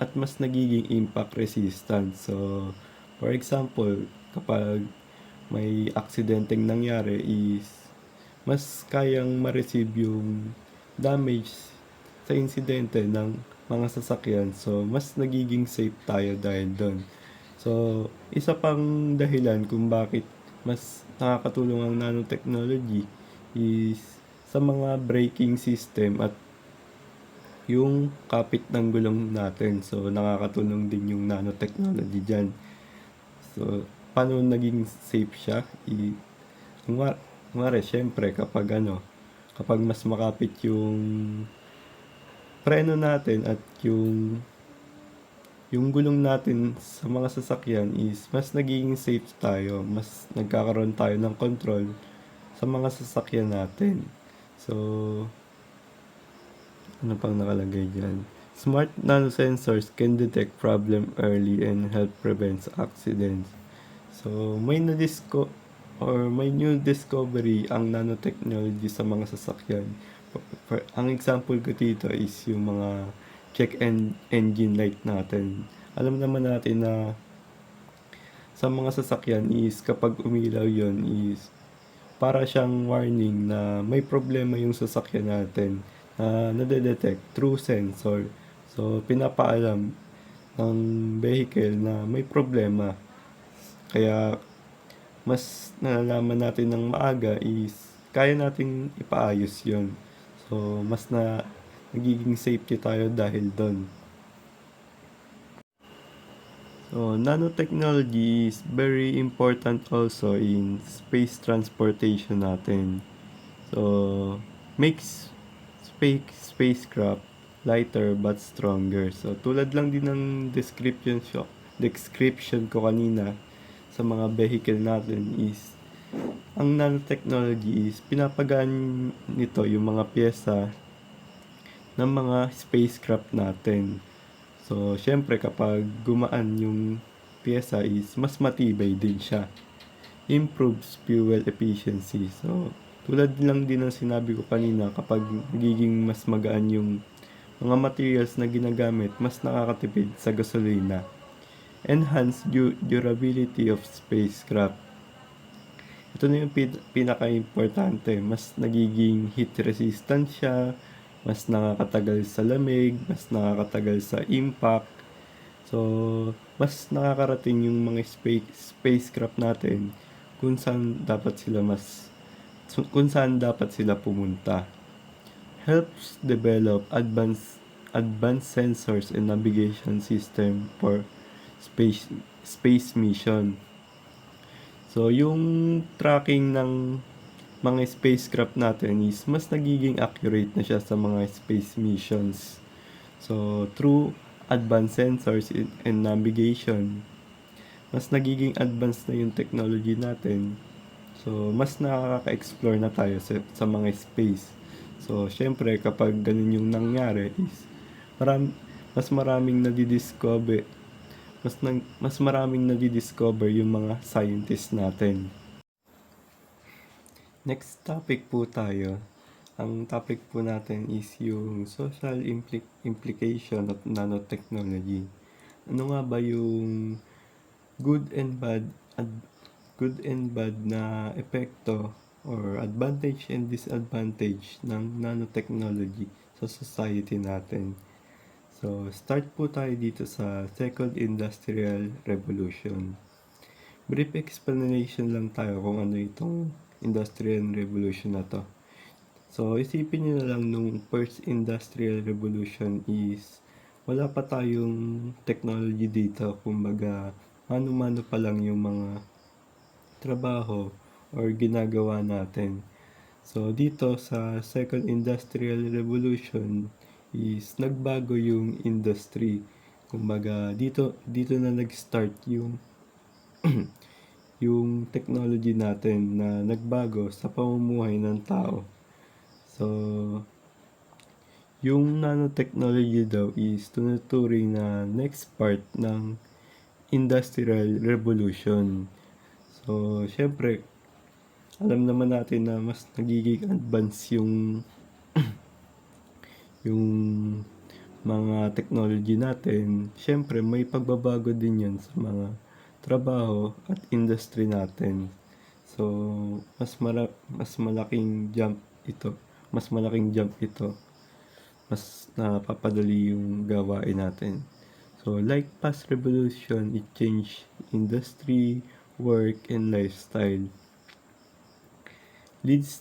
S3: at mas nagiging impact resistant. So, for example, kapag may aksidenteng nangyari is mas kayang ma-receive yung damage sa insidente ng mga sasakyan. So, mas nagiging safe tayo dahil doon. So, isa pang dahilan kung bakit mas nakakatulong ang nanotechnology is sa mga braking system at yung kapit ng gulong natin. So, nakakatulong din yung nanotechnology dyan. So, paano naging safe siya? Kunwari, syempre, kapag mas makapit yung preno natin at yung gulong natin sa mga sasakyan is mas nagiging safe tayo, mas nagkakaroon tayo ng control sa mga sasakyan natin. So, ano pang nakalagay dyan? Smart nanosensors can detect problem early and help prevent accidents. So, may new discovery ang nanotechnology sa mga sasakyan. Ang example ko dito is yung mga engine light natin. Alam naman natin na sa mga sasakyan is kapag umilaw yon is para siyang warning na may problema yung sasakyan natin na nade-detect through sensor. So, pinapaalam ng vehicle na may problema. Kaya, mas nalalaman natin ng maaga is kaya nating ipaayos yon. So, nagiging safety tayo dahil doon. So, nanotechnology is very important also in space transportation natin. So, makes spacecraft lighter but stronger. So, tulad lang din ng description ko kanina sa mga vehicle natin is ang nanotechnology is pinapagaan nito yung mga pyesa ng mga spacecraft natin. So, syempre kapag gumaan yung pyesa is mas matibay din siya. Improves fuel efficiency. So, tulad lang din ng sinabi ko kanina, kapag nagiging mas magaan yung mga materials na ginagamit, mas nakakatipid sa gasolina. Enhance durability of spacecraft. Ito na yung pinaka-importante. Mas nagiging heat resistant siya, mas nakakatagal sa lamig, mas nakakatagal sa impact. So, mas nakakarating yung mga spacecraft natin kung saan dapat sila pumunta. Helps develop advanced sensors and navigation system for space mission. So, yung tracking ng mga spacecraft natin is mas nagiging accurate na siya sa mga space missions. So, through advanced sensors and navigation, mas nagiging advanced na yung technology natin. So, mas nakaka-explore na tayo sa mga space. So, syempre, kapag ganun yung nangyari is mas maraming nadidiscover yung mga scientists natin. Next topic po tayo. Ang topic po natin is yung social implication of nanotechnology. Ano nga ba yung good and bad na epekto or advantage and disadvantage ng nanotechnology sa society natin? So, start po tayo dito sa Second Industrial Revolution. Brief explanation lang tayo kung ano itong Industrial Revolution na to. So, isipin nyo na lang nung First Industrial Revolution is wala pa tayong technology dito. Kumbaga, mano-mano pa lang yung mga trabaho or ginagawa natin. So, dito sa Second Industrial Revolution is nagbago yung industry. Kumbaga, dito na nag-start yung yung technology natin na nagbago sa pamumuhay ng tao. So, yung nanotechnology daw is tunuturing na next part ng Industrial Revolution. So, syempre, alam naman natin na mas nagiging advance yung mga technology natin, syempre may pagbabago din yan sa mga trabaho at industry natin. So, mas malaking jump ito. Mas malaking jump ito. Mas napapadali yung gawain natin. So, like past revolution, it changed industry, work, and lifestyle. Leads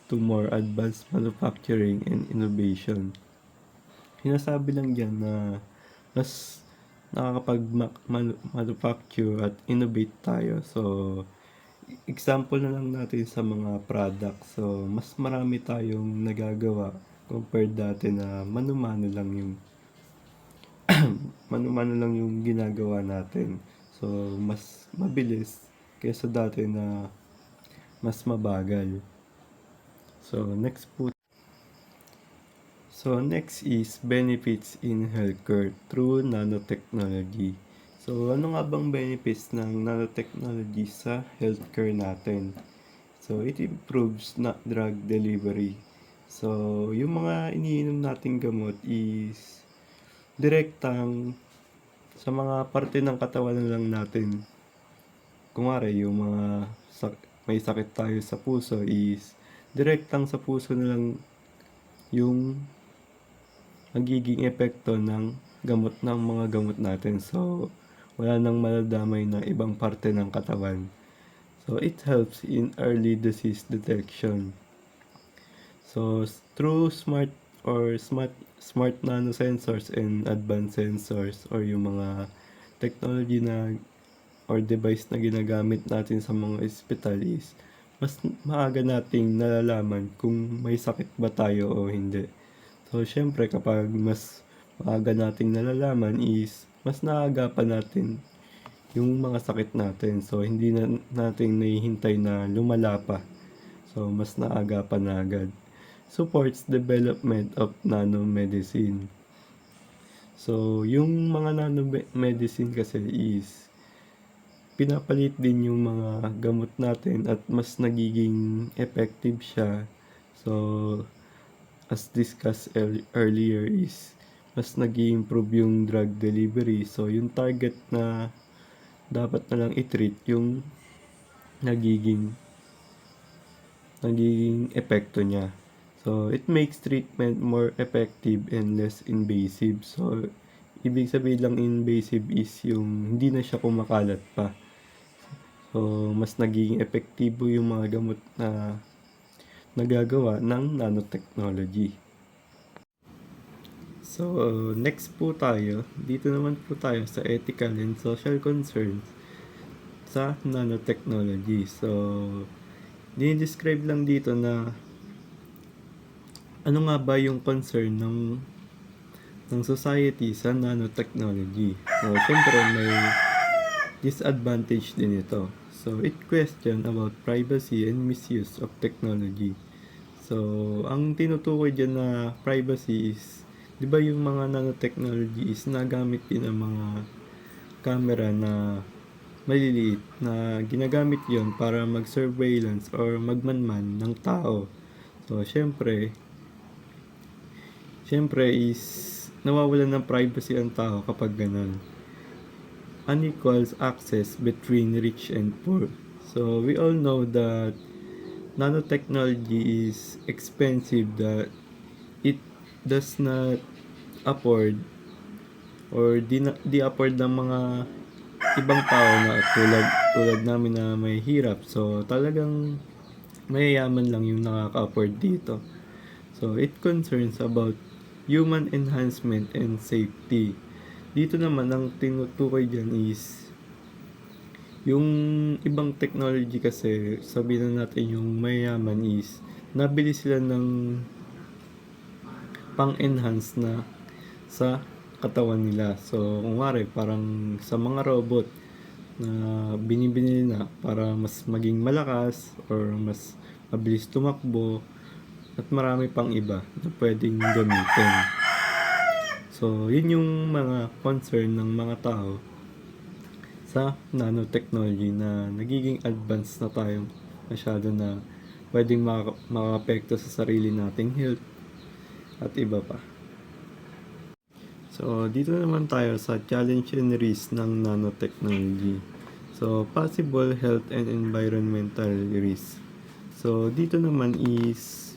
S3: to more advanced manufacturing and innovation. Sinasabi lang diyan na mas nakakapag-manufacture at innovate tayo. So, example na lang natin sa mga products. So, mas marami tayong nagagawa compared dati na mano-mano lang yung ginagawa natin. So, mas mabilis kaysa dati na mas mabagal. So, next is benefits in healthcare through nanotechnology. So, ano nga bang benefits ng nanotechnology sa healthcare natin? So, it improves na drug delivery. So, yung mga iniinom nating gamot is direktang sa mga parte ng katawan na lang natin. Kunwari, yung mga may sakit tayo sa puso is direktang sa puso na lang yung magiging epekto ng mga gamot natin. So, wala nang maladamay na ibang parte ng katawan. So, it helps in early disease detection. So, through smart nanosensors and advanced sensors or yung mga technology na or device na ginagamit natin sa mga ospital is mas maaga nating nalalaman kung may sakit ba tayo o hindi. So, syempre kapag mas maaga nating nalalaman is mas naagapan natin yung mga sakit natin. So, hindi na natin nahihintay na lumala pa. So, mas naagapan na agad. Supports development of nanomedicine. So, yung mga nanomedicine kasi is pinapalit din yung mga gamot natin at mas nagiging effective siya. So, as discussed earlier is mas nag-i-improve yung drug delivery. So, yung target na dapat na lang i-treat yung nagiging epekto niya. So, it makes treatment more effective and less invasive. So, ibig sabihin lang invasive is yung hindi na siya kumakalat pa. So, mas nagiging epektibo yung mga gamot na nagagawa ng nanotechnology. So, next po tayo. Dito naman po tayo sa ethical and social concerns sa nanotechnology. So, dinidescribe lang dito na ano nga ba yung concern ng society sa nanotechnology. So, syempre may disadvantage din ito. So, it question about privacy and misuse of technology. So, ang tinutukoy dyan na privacy is, di ba yung mga nanotechnology is nagamit din ang mga camera na maliliit na ginagamit yon para mag-surveillance or magmanman ng tao. So, syempre is nawawalan ng privacy ang tao kapag ganun. Unequal access between rich and poor. So, we all know that nanotechnology is expensive, that it does not afford or di afford ng mga ibang tao na tulad namin na may hirap. So, talagang mayayaman lang yung nakaka-afford dito. So, it concerns about human enhancement and safety. Dito naman, ang tinutukoy dyan is yung ibang technology kasi, sabihin na natin yung mayayaman is nabili sila ng pang-enhance na sa katawan nila. So, kunwari, parang sa mga robot na binibili na para mas maging malakas or mas mabilis tumakbo at marami pang iba na pwedeng gamitin. So, yun yung mga concern ng mga tao sa nanotechnology na nagiging advanced na tayo masyado na pwedeng maka-apekto sa sarili nating health at iba pa. So, dito naman tayo sa challenge and risk ng nanotechnology. So, possible health and environmental risk. So, dito naman is,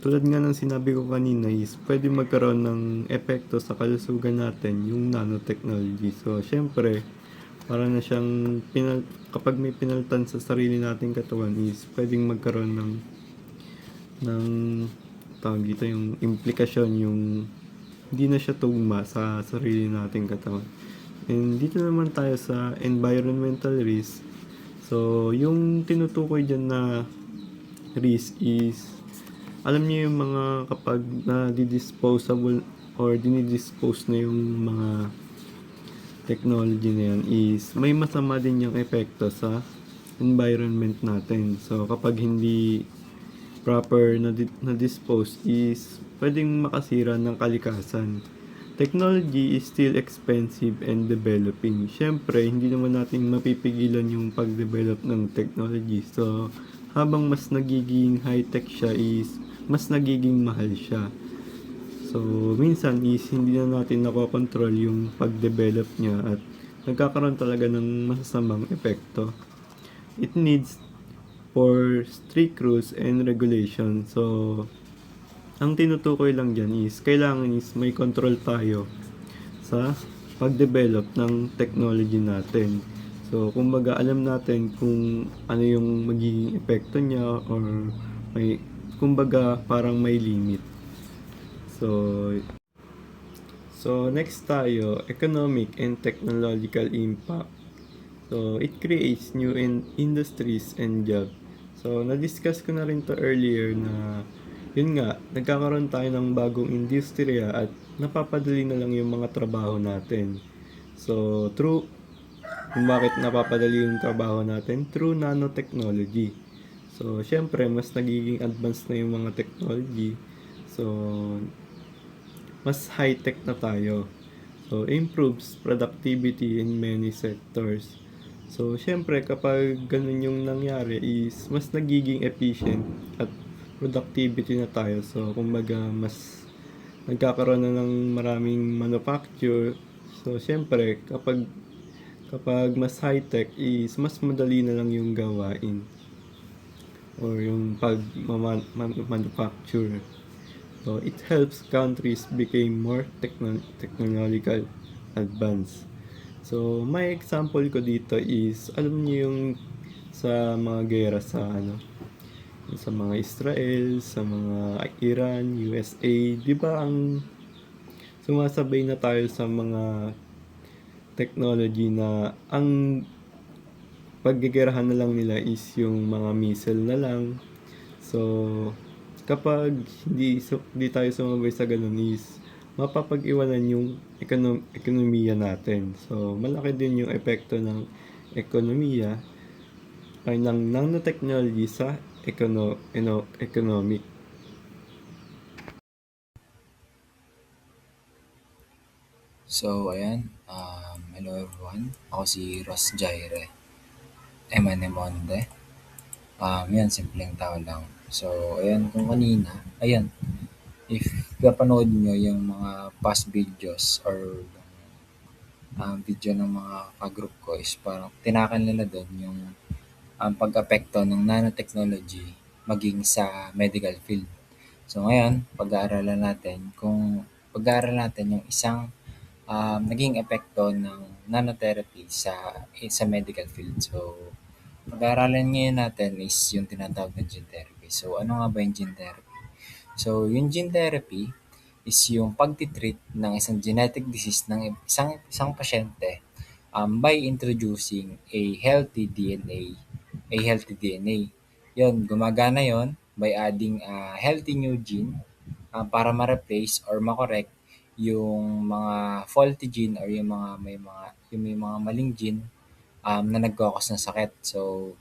S3: tulad nga ng sinabi ko kanina is, pwede magkaroon ng epekto sa kalusugan natin yung nanotechnology. So, syempre, para na siyang, kapag may pinaltan sa sarili nating katawan is, pwedeng magkaroon ng tawag dito yung implikasyon, yung hindi na siya tugma sa sarili nating katawan. And dito naman tayo sa environmental risk. So, yung tinutukoy dyan na risk is, alam niyo yung mga kapag na-disposable or dinidispose na yung mga technology na yan is, may masama din yung epekto sa environment natin. So, kapag hindi proper na dispose is pwedeng makasira ng kalikasan. Technology is still expensive and developing. Siyempre, hindi naman natin mapipigilan yung pag-develop ng technology. So, habang mas nagiging high-tech siya is mas nagiging mahal siya. So, minsan is hindi na natin nakokontrol yung pag-develop niya at nagkakaroon talaga ng masasamang epekto. It needs for strict rules and regulations. So, ang tinutukoy lang dyan is, kailangan is may control tayo sa pag-develop ng technology natin. So, kumbaga alam natin kung ano yung magiging epekto niya or may, kumbaga parang may limit. So next tayo, economic and technological impact. So, it creates new industries and jobs. So, na-discuss ko na rin to earlier na yun nga, nagkakaroon tayo ng bagong industriya at napapadali na lang yung mga trabaho natin. So, kung bakit napapadali yung trabaho natin? Through nanotechnology. So, syempre, mas nagiging advanced na yung mga technology. So, mas high-tech na tayo. So, improves productivity in many sectors. So, syempre, kapag ganun yung nangyari is, mas nagiging efficient at productivity na tayo. So, kumbaga, mas nagkakaroon na ng maraming manufacture. So, syempre, kapag mas high-tech is, mas madali na lang yung gawain or yung manufacture. So, it helps countries become more technological advanced. So, may example ko dito is, alam niyo yung sa mga gera sa mga Israel, sa mga Iran, USA, 'di ba ang sumasabay na tayo sa mga technology na ang paggegerahan na lang nila is yung mga missile na lang. So, kapag hindi tayo sumabay sa ganun is mapapag-iwanan yung ekonomiya natin. So, malaki din yung epekto ng ekonomiya ay ng nanotechnology sa economic.
S4: So, ayan. Hello everyone. Ako si Ross Jaire Emanemonde. Yan, simpleng tao lang. So, ayan, kung kanina, ayan, if napanood nyo yung mga past videos or video ng mga ka-group ko is parang tinakal nila doon yung pag-apekto ng nanotechnology maging sa medical field. So ngayon, pag-aaralan natin yung isang naging epekto ng nanotherapy sa medical field. So, pag-aaralan ngayon natin is yung tinatawag na gene therapy. So, ano nga ba yung gene therapy? So, yung gene therapy is yung pagtitreat ng isang genetic disease ng isang pasyente by introducing a healthy DNA. Yun, gumagana yon by adding a healthy new gene para ma-replace or ma-correct yung mga faulty gene or yung may mga maling gene na nagkakos ng sakit. So,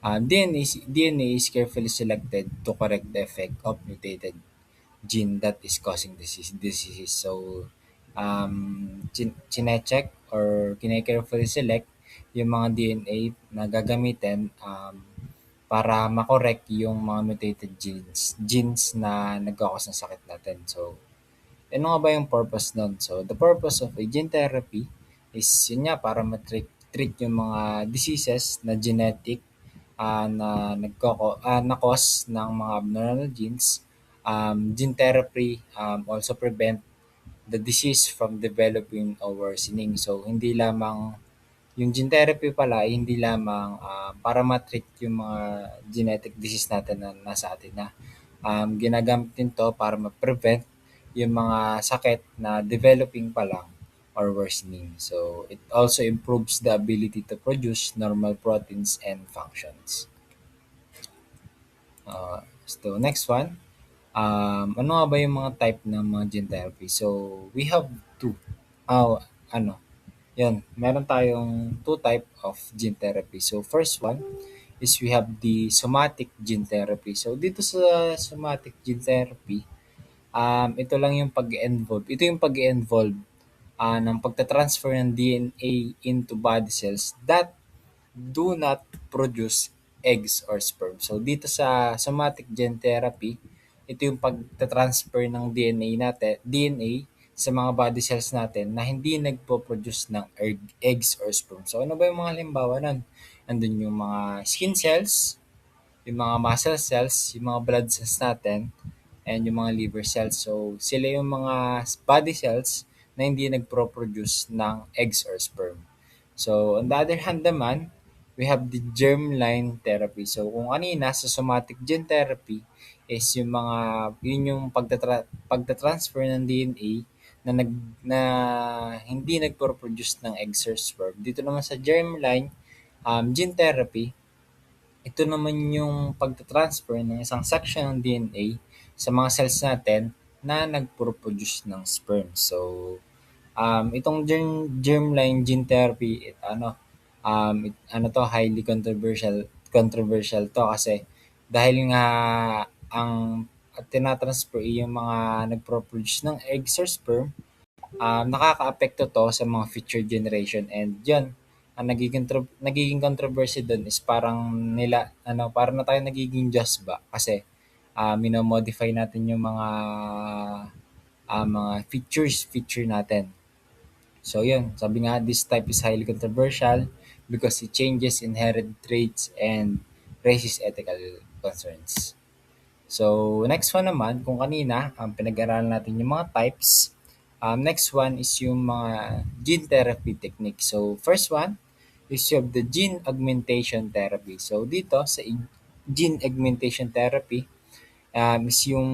S4: DNA is carefully selected to correct the effect of mutated gene that is causing diseases. So, chinecheck or kine-carefully select yung mga DNA na gagamitin para makorek yung mga mutated genes na nagkakos ng sakit natin. So, Ano nga ba yung purpose nun? So, the purpose of a gene therapy is yun nga para treat yung mga diseases na genetic na cause ng mga abnormal genes. Gene therapy also prevent the disease from developing or worsening. So, hindi lamang yung gene therapy pala ay hindi lamang para ma-treat yung mga genetic disease natin na nasa atin na. Ginagamit din 'to para ma-prevent yung mga sakit na developing pa lang or worsening. So, it also improves the ability to produce normal proteins and functions. So, next one. Ano nga ba yung mga type ng mga gene therapy? So, we have two. Oh, ano, Yan, meron tayong two type of gene therapy. So, first one is we have the somatic gene therapy. So, dito sa somatic gene therapy, ito yung pag-involve ng pagta-transfer ng DNA into body cells that do not produce eggs or sperm. So, dito sa somatic gene therapy, ito yung pagta-transfer ng DNA sa mga body cells natin na hindi nagpo-produce ng eggs or sperm. So, ano ba yung mga halimbawa nun? Andun yung mga skin cells, yung mga muscle cells, yung mga blood cells natin, and yung mga liver cells. So, sila yung mga body cells na hindi nagpro-produce ng eggs or sperm. So, on the other hand naman, we have the germline therapy. So, kung kanina sa somatic gene therapy is yun yung pagta-transfer ng DNA na hindi nagpro-produce ng eggs or sperm. Dito naman sa germline gene therapy, ito naman yung pagta-transfer ng isang section ng DNA sa mga cells natin na nagpro-produce ng sperm. So, itong germline gene therapy, highly controversial to kasi dahil nga ang tinatransfer yung mga nagpro-produce ng eggs or sperm, nakakaapekto to sa mga future generation and yun, ang nagiging controversy doon is parang parang na tayo nagiging Diyos ba kasi minomodify natin yung mga feature natin. So yun, sabi nga this type is highly controversial because it changes inherent traits and raises ethical concerns. So next one naman, kung kanina pinag-aralan natin yung mga types, next one is yung mga gene therapy technique. So first one is you have the gene augmentation therapy. So dito sa gene augmentation therapy, is yung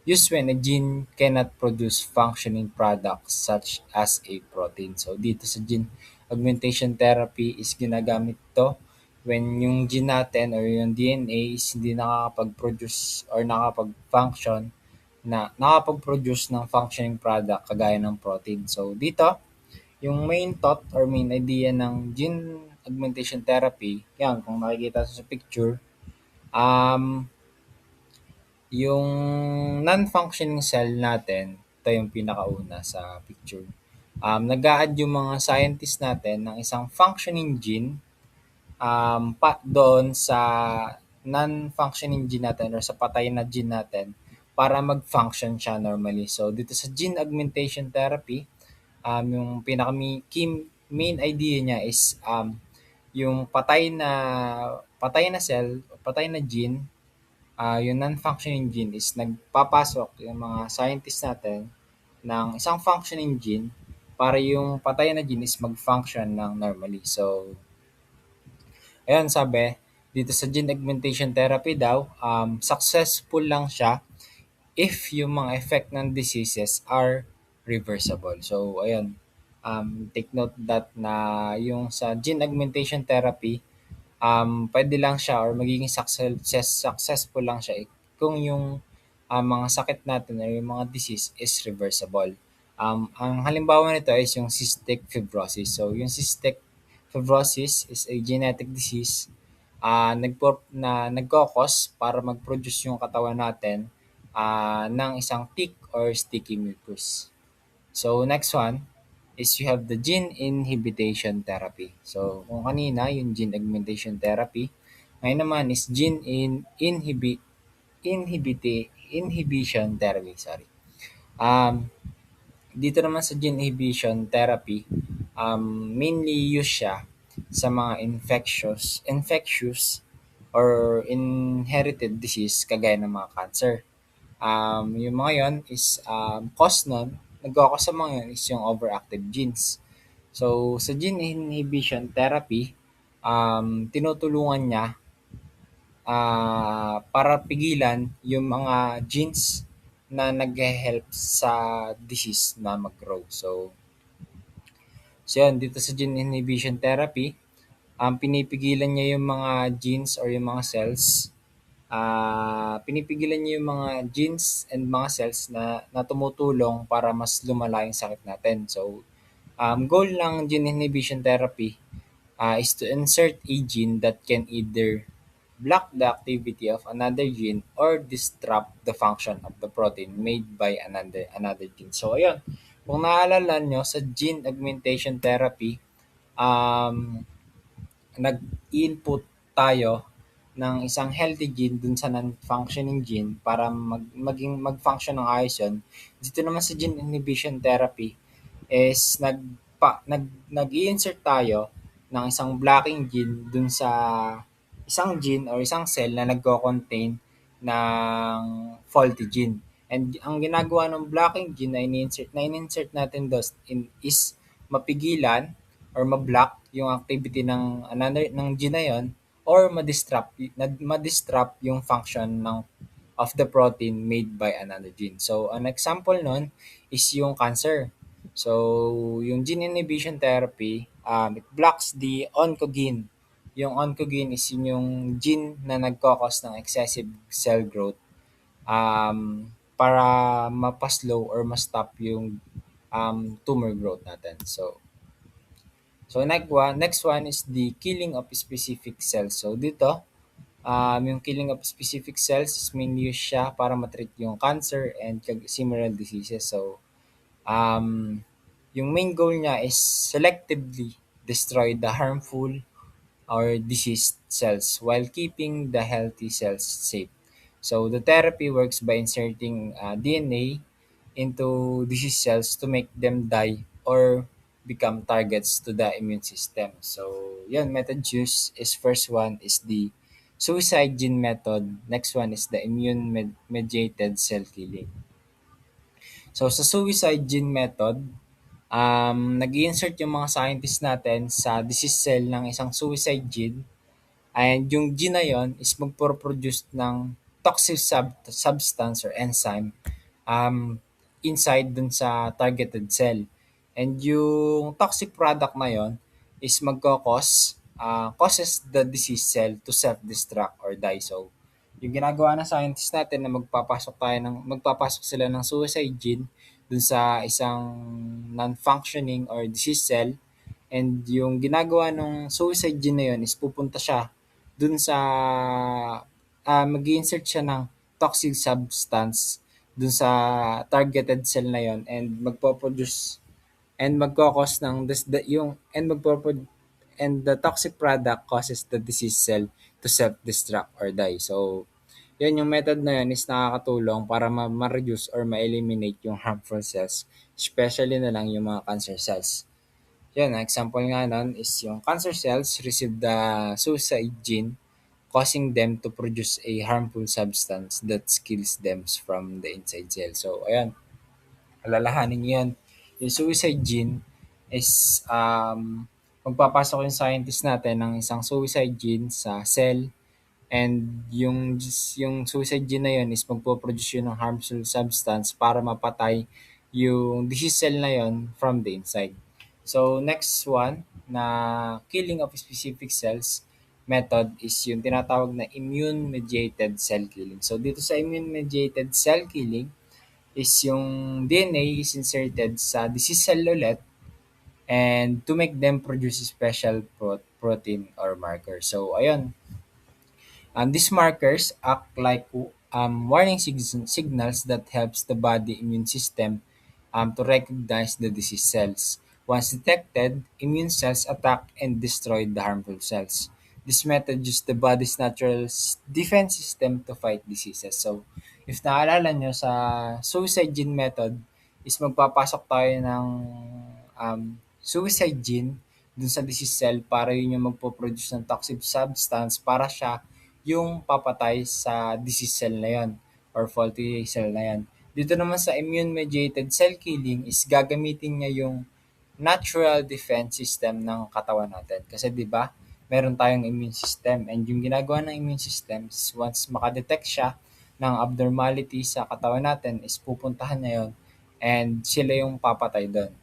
S4: used when a gene cannot produce functioning products such as a protein. So dito sa gene augmentation therapy is ginagamit to when yung gene natin or yung DNA is hindi nakakapag-produce or nakakapag-produce ng functioning product kagaya ng protein. So dito, yung main thought or main idea ng gene augmentation therapy, yan kung nakikita sa picture, yung non-functioning cell natin, ito yung pinakauna sa picture. Nag-a-add yung mga scientist natin ng isang functioning gene doon sa non-functioning gene natin or sa patay na gene natin para mag-function siya normally. So, dito sa gene augmentation therapy, yung main idea niya is yung patay na cell, patay na gene, yung non-functioning gene is nagpapasok yung mga scientist natin ng isang functioning gene para yung patay na gene is mag-function ng normally. So, ayun sabi, dito sa gene augmentation therapy daw, successful lang siya if yung mga effect ng diseases are reversible. So, ayun, take note that na yung sa gene augmentation therapy, pwede lang siya or magiging successful lang siya kung yung mga sakit natin or yung mga disease is reversible. Ang halimbawa nito is yung cystic fibrosis. So, yung cystic fibrosis is a genetic disease nagkokos para mag-produce yung katawan natin ng isang thick or sticky mucus. So, next one is you have the gene inhibition therapy. So, kung kanina yung gene augmentation therapy, ngayon naman is gene inhibition therapy. Sorry. Dito naman sa gene inhibition therapy, mainly use siya sa mga infectious or inherited disease kagaya ng mga cancer. Yung mga yon is cause nun, nagkakos sa mga yun is yung overactive genes. So, sa gene inhibition therapy, tinutulungan niya para pigilan yung mga genes na nag-help sa disease na mag-grow. So yun, dito sa gene inhibition therapy, pinipigilan niya yung mga genes or yung mga cells, pinipigilan niya yung mga genes and mga cells na tumutulong para mas lumala yung sakit natin. So, goal ng gene inhibition therapy is to insert a gene that can either block the activity of another gene or disrupt the function of the protein made by another gene. So, ayun. Kung naalala nyo, sa gene augmentation therapy, um, nag-input tayo ng isang healthy gene dun sa non-functioning gene para mag-function ng ayos yun. Dito naman sa gene inhibition therapy is nag-i-insert tayo ng isang blocking gene dun sa isang gene or isang cell na nagko-contain ng faulty gene. And ang ginagawa ng blocking gene na in-insert natin is mapigilan or ma-block yung activity ng gene na yun or ma-disrupt yung function of the protein made by another gene. So, an example nun is yung cancer. So, yung gene inhibition therapy, it blocks the oncogene. Yung oncogene is yung gene na nagkakos ng excessive cell growth para mapaslow or ma-stop yung tumor growth natin. So next one is the killing of specific cells. So dito, yung killing of specific cells is mainly used siya para matreat yung cancer and similar diseases. So um, yung main goal niya is selectively destroy the harmful or diseased cells while keeping the healthy cells safe. So the therapy works by inserting DNA into disease cells to make them die or become targets to the immune system. So yun, method used is first one is the suicide gene method. Next one is the immune mediated cell killing. So sa suicide gene method, nag-insert yung mga scientists natin sa disease cell ng isang suicide gene. And yung gene na yun is magpo-produce ng toxic substance or enzyme um, inside dun sa targeted cell. And yung toxic product na yun is causes the disease cell to self-destruct or die. So, yung ginagawa ng scientist natin na magpapasok sila ng suicide gene dun sa isang non-functioning or disease cell. And yung ginagawa ng suicide gene na yun is pupunta siya dun sa mag-insert siya ng toxic substance dun sa targeted cell na yon and magpo-produce and magkakos ng yung and and the toxic product causes the disease cell to self-destruct or die. So, yun yung method na yun is nakakatulong para ma-reduce or ma-eliminate yung harmful cells, especially na lang yung mga cancer cells. Yun, ang example nga nun is yung cancer cells receive the suicide gene causing them to produce a harmful substance that kills them from the inside cell. So, ayan, alalahanin nyo yan. Yung suicide gene is magpapasok yung scientist natin ng isang suicide gene sa cell and yung suicide gene na yun is magpo-produce yun ng harmful substance para mapatay yung disease cell na yun from the inside. So, next one na killing of specific cells method is yung tinatawag na immune-mediated cell killing. So, dito sa immune-mediated cell killing is yung DNA is inserted sa disease cell ulit and to make them produce special protein or marker. So, ayun. These markers act like warning signals that helps the body immune system to recognize the disease cells. Once detected, immune cells attack and destroy the harmful cells. This method uses the body's natural defense system to fight diseases. So, if naalala nyo sa suicide gene method is magpapasok tayo ng suicide gene dun sa disease cell para yun yung magpo-produce ng toxic substance para siya yung papatay sa disease cell na yun or faulty cell na yan. Dito naman sa immune-mediated cell killing is gagamitin niya yung natural defense system ng katawan natin. Kasi 'di ba, meron tayong immune system and yung ginagawa ng immune system is once makadetect siya ng abnormality sa katawan natin is pupuntahan niya yun and sila yung papatay doon.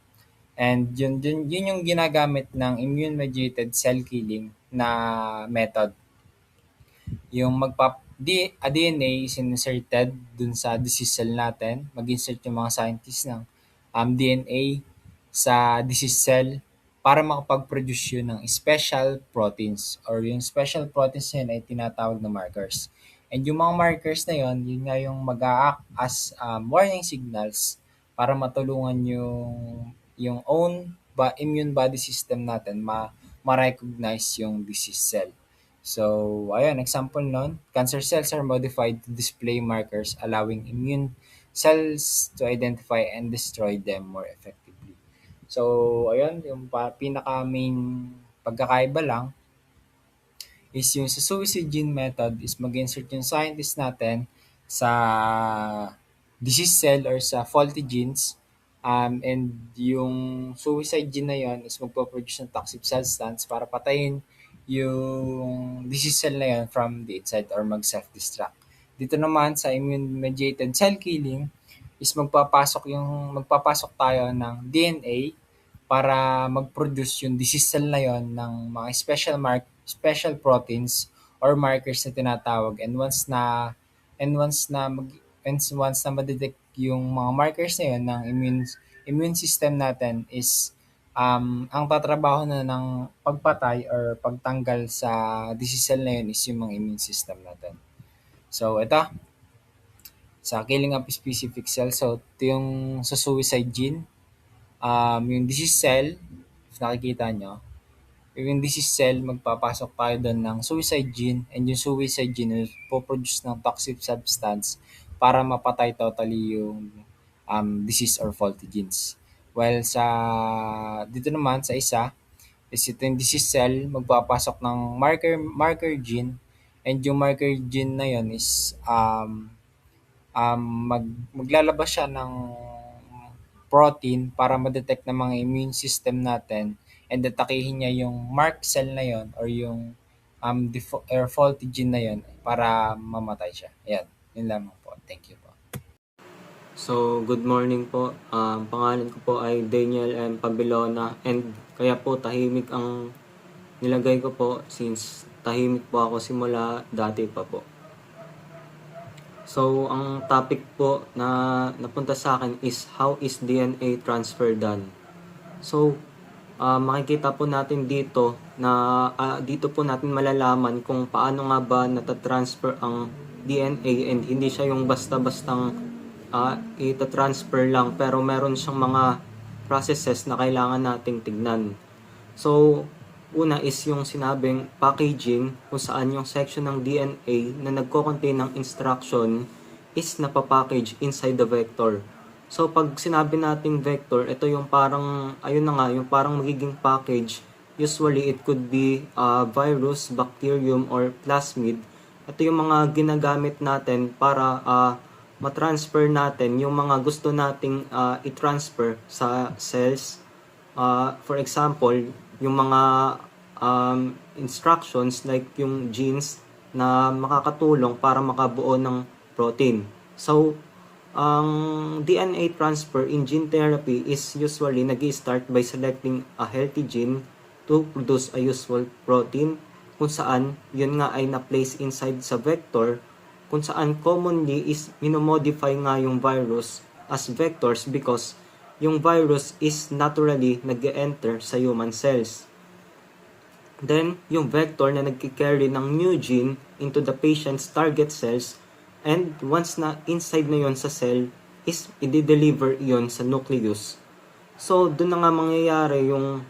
S4: And yun yung ginagamit ng immune-mediated cell killing na method. Yung DNA is inserted dun sa disease cell natin. Mag-insert yung mga scientists ng DNA sa disease cell para makapag-produce yun ng special proteins or yung special proteins na yun ay tinatawag na markers. And yung mga markers na yun nga yung mag-a-act as warning signals para matulungan yung own immune body system natin ma-recognize yung disease cell. So, ayun, example nun, cancer cells are modified to display markers allowing immune cells to identify and destroy them more effectively. So, ayun, yung pinaka-main pagkakaiba lang is yung sa suicide gene method is mag-insert yung scientist natin sa disease cell or sa faulty genes. And yung suicide gene na yon is magpo-produce ng toxic substance para patayin yung disease cell na yun from the inside or mag-self-destruct. Dito naman sa immune-mediated cell killing is magpapasok tayo ng DNA para mag-produce yung disease cell na yon ng mga special proteins or markers na tinatawag and once na ma-detect yung mga markers na yun ng immune system natin is ang tatrabaho na ng pagpatay or pagtanggal sa disease cell na yun is yung mga immune system natin. So, ito, sa killing of specific cells, so ito yung sa suicide gene, yung disease cell, if nakikita nyo, yung disease cell, magpapasok tayo doon ng suicide gene and yung suicide gene will po-produce ng toxic substance para mapatay totally yung disease or faulty genes. While dito naman sa isa, is ito yung disease cell, magpapasok ng marker gene and yung marker gene na yun is maglalabas siya ng protein para ma-detect ng mga immune system natin and atakihin niya yung mark cell na yon or yung or faulty gene na yon para mamatay siya. Ayan, yun lamang po. Thank you po.
S5: So, good morning po. Pangalan ko po ay Daniel M. Pabilona and kaya po tahimik ang nilagay ko po since tahimik po ako simula dati pa po. So, ang topic po na napunta sa akin is how is DNA transfer done? So, makikita po natin dito na dito po natin malalaman kung paano nga ba natatransfer ang DNA and hindi siya yung basta-bastang ita-transfer lang pero meron siyang mga processes na kailangan nating tignan. So, una is yung sinabing packaging kung saan yung section ng DNA na nagko-contain ng instruction is napapackage inside the vector. So, pag sinabi nating vector, ito yung parang, ayun na nga, yung parang magiging package. Usually, it could be virus, bacterium, or plasmid. Ito yung mga ginagamit natin para matransfer natin yung mga gusto nating i-transfer sa cells. For example, yung mga instructions like yung genes na makakatulong para makabuo ng protein. So, ang DNA transfer in gene therapy is usually nag-i-start by selecting a healthy gene to produce a useful protein kung saan yun nga ay na-place inside sa vector kung saan commonly is minomodify nga yung virus as vectors because yung virus is naturally nag-enter sa human cells. Then, yung vector na nag-carry ng new gene into the patient's target cells and once na inside na yon sa cell is i-deliver yon sa nucleus. So, doon na nga mangyayari yung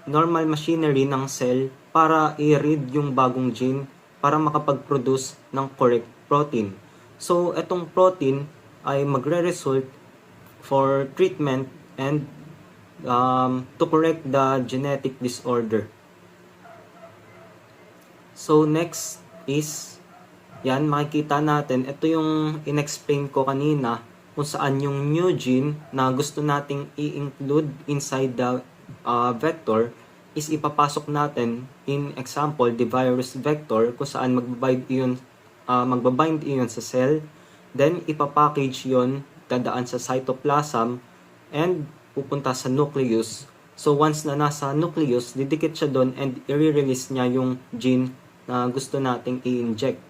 S5: normal machinery ng cell para i-read yung bagong gene para makapag-produce ng correct protein. So, itong protein ay magre-result for treatment and to correct the genetic disorder. So, next is, yan, makikita natin, ito yung in-explain ko kanina kung saan yung new gene na gusto nating i-include inside the vector is ipapasok natin, in example, the virus vector, kung saan magbabind iyon sa cell, then ipapackage yon, dadaan sa cytoplasm, and pupunta sa nucleus. So once na nasa nucleus, didikit siya doon and i-release niya yung gene na gusto nating i-inject.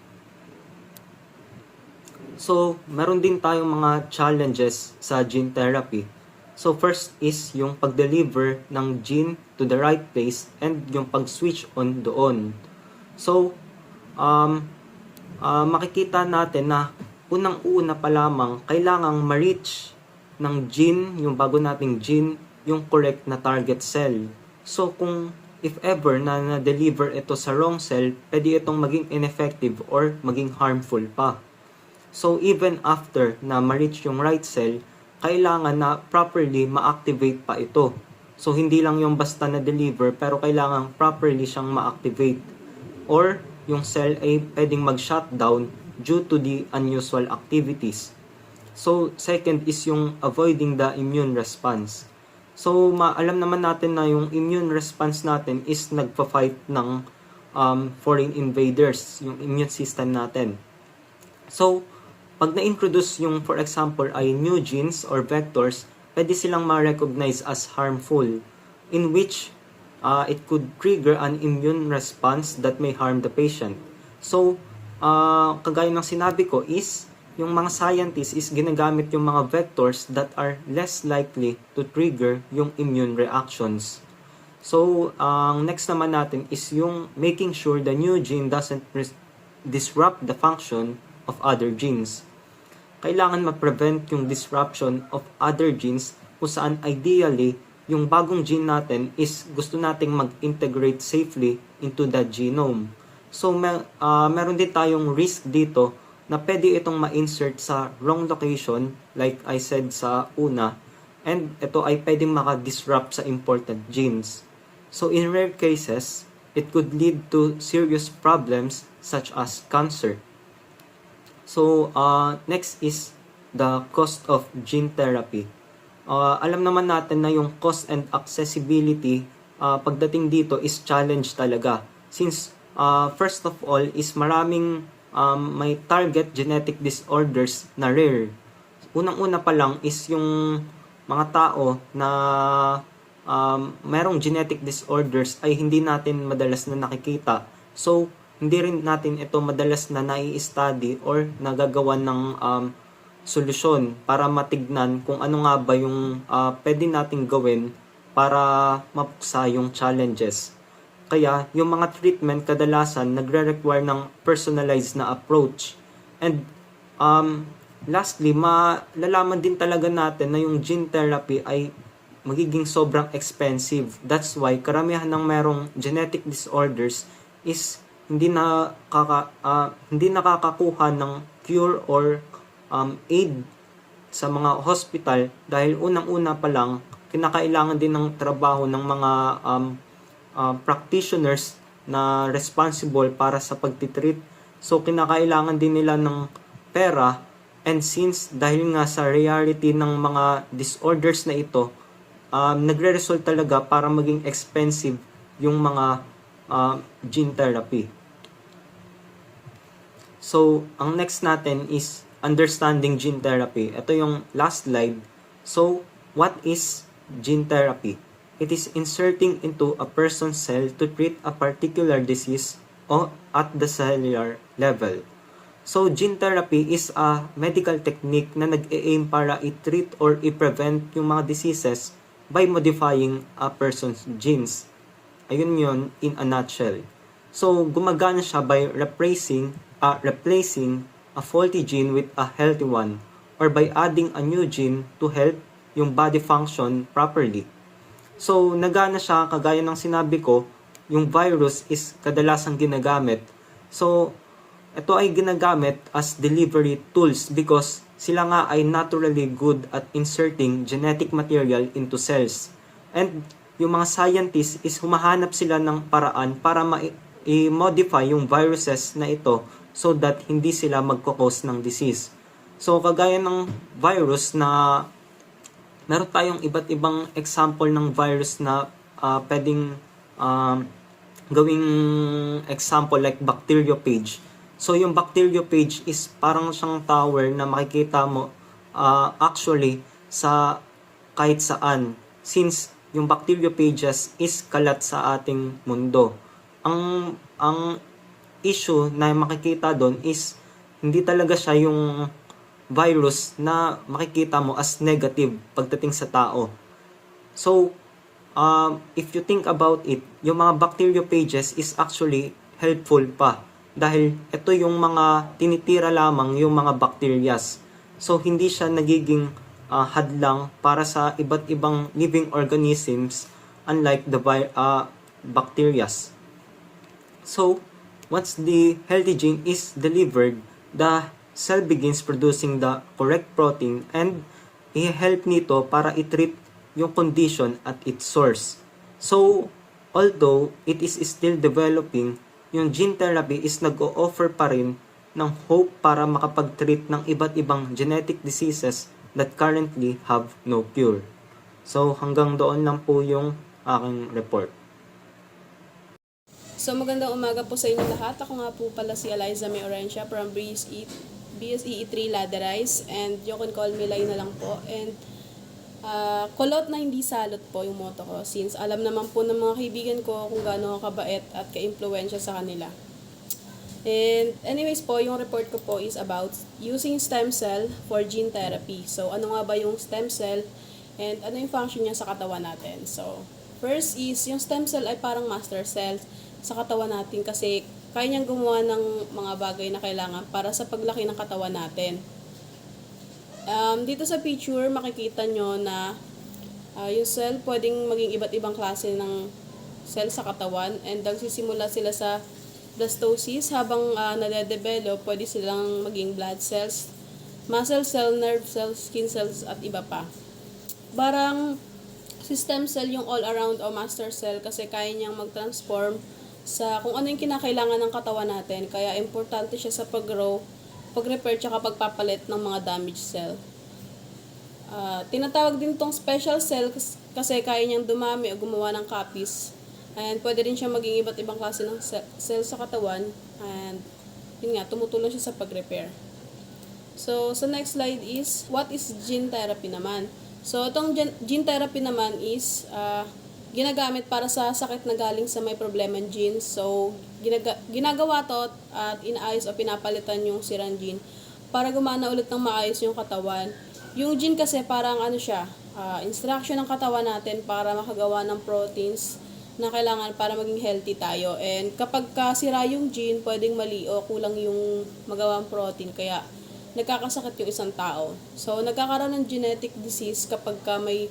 S5: So, meron din tayong mga challenges sa gene therapy. So, first is yung pag-deliver ng gene to the right place and yung pag-switch on doon. So, makikita natin na unang-una pa lamang kailangang ma-reach ng gene, yung bago nating gene, yung correct na target cell. So, if ever na na-deliver ito sa wrong cell, pwede itong maging ineffective or maging harmful pa. So, even after na ma-reach yung right cell, kailangan na properly ma-activate pa ito. So, hindi lang yung basta na-deliver, pero kailangan properly siyang ma-activate. Or, yung cell ay pwedeng mag-shutdown due to the unusual activities. So, second is yung avoiding the immune response. So, alam naman natin na yung immune response natin is nagpa-fight ng foreign invaders, yung immune system natin. So, pag na-introduce yung, for example, ay new genes or vectors, pwede silang ma-recognize as harmful, in which it could trigger an immune response that may harm the patient. So, kagaya ng sinabi ko is, yung mga scientists is ginagamit yung mga vectors that are less likely to trigger yung immune reactions. So, ang next naman natin is yung making sure the new gene doesn't disrupt the function of other genes. Kailangan ma-prevent yung disruption of other genes kung saan ideally yung bagong gene natin is gusto nating mag-integrate safely into the genome. So, meron din tayong risk dito na pwede itong ma-insert sa wrong location, like I said sa una, and ito ay pwedeng maka-disrupt sa important genes. So, in rare cases, it could lead to serious problems such as cancer. So, next is the cost of gene therapy. Alam naman natin na yung cost and accessibility pagdating dito is challenge talaga. Since, first of all, is maraming may target genetic disorders na rare. Unang-una pa lang is yung mga tao na merong genetic disorders ay hindi natin madalas na nakikita. So, hindi rin natin ito madalas na nai-study or nagagawan ng solusyon para matignan kung ano nga ba yung pwede nating gawin para mapuksa yung challenges. Kaya yung mga treatment kadalasan nagre-require ng personalized na approach. And lastly, malalaman din talaga natin na yung gene therapy ay magiging sobrang expensive. That's why karamihan ng merong genetic disorders is hindi nakakakuha ng cure or aid sa mga hospital dahil unang-una pa lang kinakailangan din ng trabaho ng mga practitioners na responsible para sa pagtitreat. So kinakailangan din nila ng pera, and since dahil nga sa rarity ng mga disorders na ito, nagre-result talaga para maging expensive yung mga gene therapy. So, ang next natin is understanding gene therapy. Ito yung last slide. So, what is gene therapy? It is inserting into a person's cell to treat a particular disease or at the cellular level. So, gene therapy is a medical technique na nag-aim para i-treat or i-prevent yung mga diseases by modifying a person's genes. Ayun yun in a nutshell. So, gumagana siya by replacing a faulty gene with a healthy one, or by adding a new gene to help yung body function properly. So, nagana siya, kagaya ng sinabi ko, yung virus is kadalasang ginagamit. So, ito ay ginagamit as delivery tools because sila nga ay naturally good at inserting genetic material into cells. And yung mga scientists is humahanap sila ng paraan para i-modify yung viruses na ito so that hindi sila magkakos ng disease. So kagaya ng virus na meron tayong iba't ibang example ng virus na pwedeng gawing example like bacteriophage. So yung bacteriophage is parang siyang tower na makikita mo actually sa kahit saan, since yung bacteriophages is kalat sa ating mundo. Ang issue na makikita doon is hindi talaga siya yung virus na makikita mo as negative pagdating sa tao. So, if you think about it, yung mga bacteriophages is actually helpful pa. Dahil ito yung mga tinitira lamang yung mga bacterias. So, hindi siya nagiging hadlang para sa iba't ibang living organisms unlike the bacterias. So, once the healthy gene is delivered, the cell begins producing the correct protein and i-help nito para i-treat yung condition at its source. So, although it is still developing, yung gene therapy is nag-o-offer pa rin ng hope para makapag-treat ng iba't ibang genetic diseases that currently have no cure. So, hanggang doon lang po yung aking report.
S6: So magandang umaga po sa inyo lahat. Ako nga po pala si Eliza May Orencia from BSE 3 Laderize, and you can call me Lai na lang po. And kulot na hindi salot po yung motto ko, since alam naman po ng mga kaibigan ko kung gaano ako kabait at ka-impluwensya sa kanila. And anyways po, yung report ko po is about using stem cell for gene therapy. So ano nga ba yung stem cell and ano yung function niya sa katawan natin? So first is, yung stem cell ay parang master cell sa katawan natin kasi kaya niyang gumawa ng mga bagay na kailangan para sa paglaki ng katawan natin. Dito sa picture, makikita nyo na yung cell pwedeng maging iba't ibang klase ng cell sa katawan, and nagsisimula sila sa blastosis. Habang nade-develop, pwede silang maging blood cells, muscle cell, nerve cells, skin cells, at iba pa. Parang stem cell yung all-around o master cell kasi kaya niyang mag-transform sa kung ano yung kinakailangan ng katawan natin. Kaya importante siya sa pag-grow, pag-repair, tsaka pagpapalit ng mga damaged cell. Tinatawag din tong special cell kasi kaya niyang dumami o gumawa ng copies. And pwede rin siya maging iba't ibang klase ng cell sa katawan. And yun nga, tumutulong siya sa pag-repair. So, sa next slide is, what is gene therapy naman? So, itong gene therapy naman is ginagamit para sa sakit na galing sa may problemang genes. So, ginagawa to at inaayos o pinapalitan yung sirang gene para gumana ulit ng maayos yung katawan. Yung gene kasi parang ano siya, instruction ng katawan natin para makagawa ng proteins na kailangan para maging healthy tayo. And kapag sira yung gene, pwedeng mali o kulang yung magawang protein, kaya nagkakasakit yung isang tao. So, nagkakaroon ng genetic disease kapag may